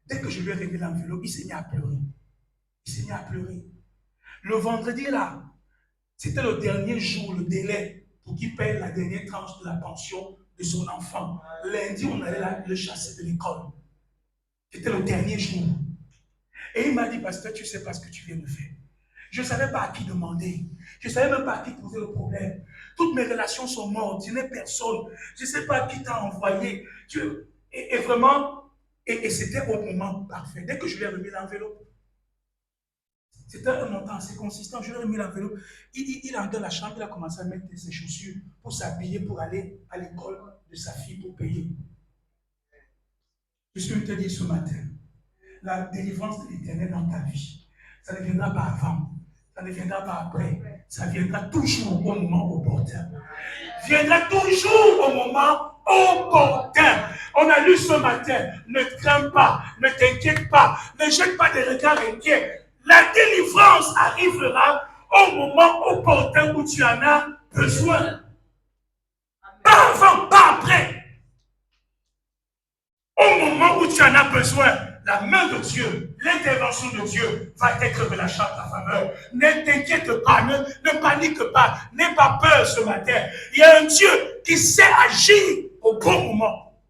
[SPEAKER 1] Dès que je lui ai remis l'enveloppe, il s'est mis à pleurer. Il s'est mis à pleurer. Le vendredi, là, c'était le dernier jour, le délai pour qu'il paye la dernière tranche de la pension de son enfant. Lundi, on allait le chasser de l'école. C'était le dernier jour. Et il m'a dit, pasteur, tu ne sais pas ce que tu viens de faire. Je ne savais pas à qui demander. Je ne savais même pas à qui poser le problème. Toutes mes relations sont mortes. Je n'ai personne. Je ne sais pas qui t'a envoyé. Et vraiment, et c'était au moment parfait. Dès que je lui ai remis l'enveloppe, c'était un montant assez consistant. Je lui ai remis l'enveloppe. Il est entré dans la chambre, il a commencé à mettre ses chaussures pour s'habiller, pour aller à l'école de sa fille pour payer. Je suis venu te dire ce matin, la délivrance de l'Éternel dans ta vie, ça ne viendra pas avant, ça ne viendra pas après, ça viendra toujours au moment opportun. Viendra toujours au moment opportun. On a lu ce matin, ne crains pas, ne t'inquiète pas, ne jette pas des regards inquiets. La délivrance arrivera au moment opportun où tu en as besoin. Pas avant, pas après. Au moment où tu en as besoin, la main de Dieu, l'intervention de Dieu va être relâchée en ta faveur. Ne t'inquiète pas, ne panique pas, n'aie pas peur ce matin. Il y a un Dieu qui sait agir au bon moment.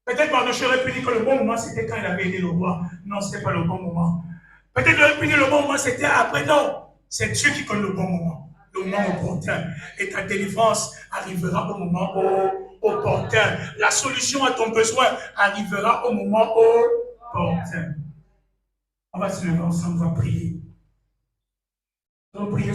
[SPEAKER 1] Peut-être que j'aurais pu dire que le bon moment, c'était quand il avait aidé le roi. Non, ce n'était pas le bon moment. Peut-être que j'aurais pu dire que le bon moment, c'était après. Non, c'est Dieu qui connaît le bon moment, le moment opportun. Et ta délivrance arrivera au moment opportun. La solution à ton besoin arrivera au moment opportun. On va se lever ensemble, on va prier. On va prier